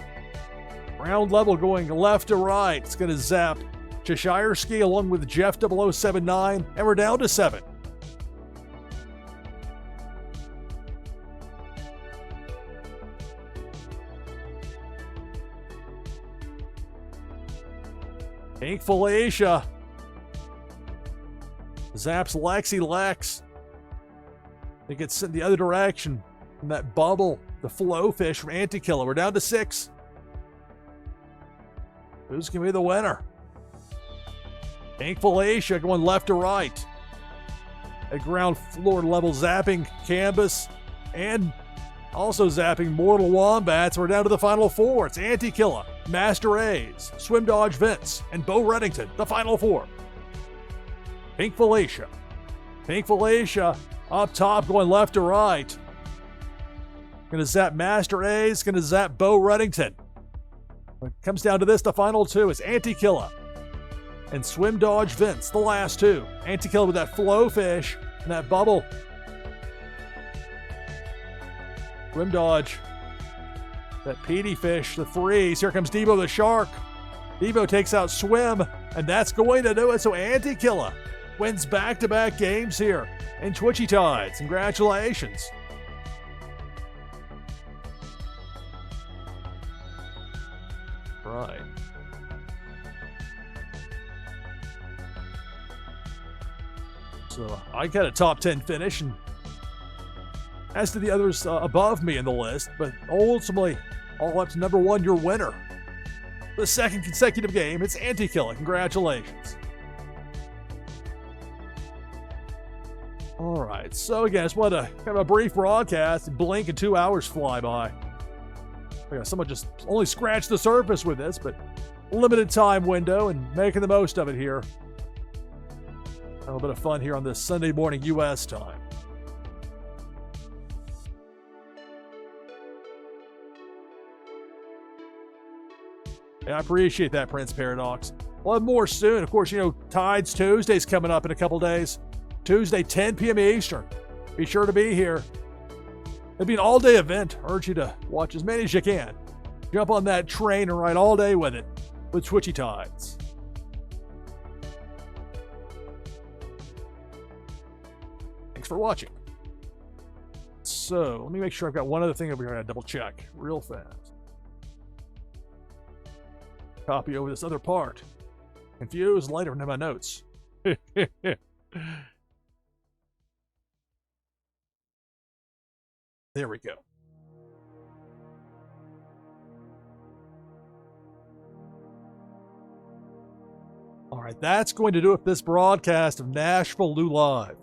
Round level going left to right. It's going to zap Cheshire Ski along with Jeff 0079, and we're down to 7. Pink Felicia zaps Lexi Lex. It gets sent the other direction from that bubble, the flow fish from Anti-Killer. We're down to 6. Who's going to be the winner? Pink Felicia going left to right. At ground floor level, zapping Canvas and also zapping Mortal Wombats. We're down to the final 4. It's Anti-Killer, Master A's, Swim Dodge Vince, and Bo Reddington, the final 4. Pink Felicia. Pink Felicia up top going left to right. Going to zap Master A's, going to zap Bo Reddington. When it comes down to this, the final 2 is Anti-Killer and Swim Dodge Vince, the last 2. Anti-Killer with that flow fish and that bubble. Swim Dodge, that Petey fish, the freeze. Here comes Debo the Shark. Debo takes out Swim, and that's going to do it. So Anti-Killer wins back-to-back games here in Twitchy Tides. Congratulations. Right. So I got a top 10 finish, and as to the others above me in the list, but ultimately, all up to number 1, your winner. The second consecutive game, it's Anti-Killer. Congratulations. All right, so again, I just wanted to have a brief broadcast, blink and 2 hours fly by. Someone just only scratched the surface with this, but limited time window and making the most of it here. A little bit of fun here on this Sunday morning U.S. time. Yeah, I appreciate that, Prince Paradox. We'll have more soon. Of course, Tides Tuesday's coming up in a couple days. Tuesday, 10 p.m. Eastern. Be sure to be here. It'll be an all-day event. I urge you to watch as many as you can. Jump on that train and ride all day with it with Twitchy Tides. Thanks for watching. So, let me make sure I've got one other thing over here I gotta double check real fast. Copy over this other part. Confused later in my notes. There we go. All right, that's going to do it for this broadcast of NashvilleLou Live.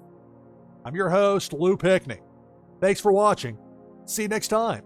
I'm your host, Lou Pickney. Thanks for watching. See you next time.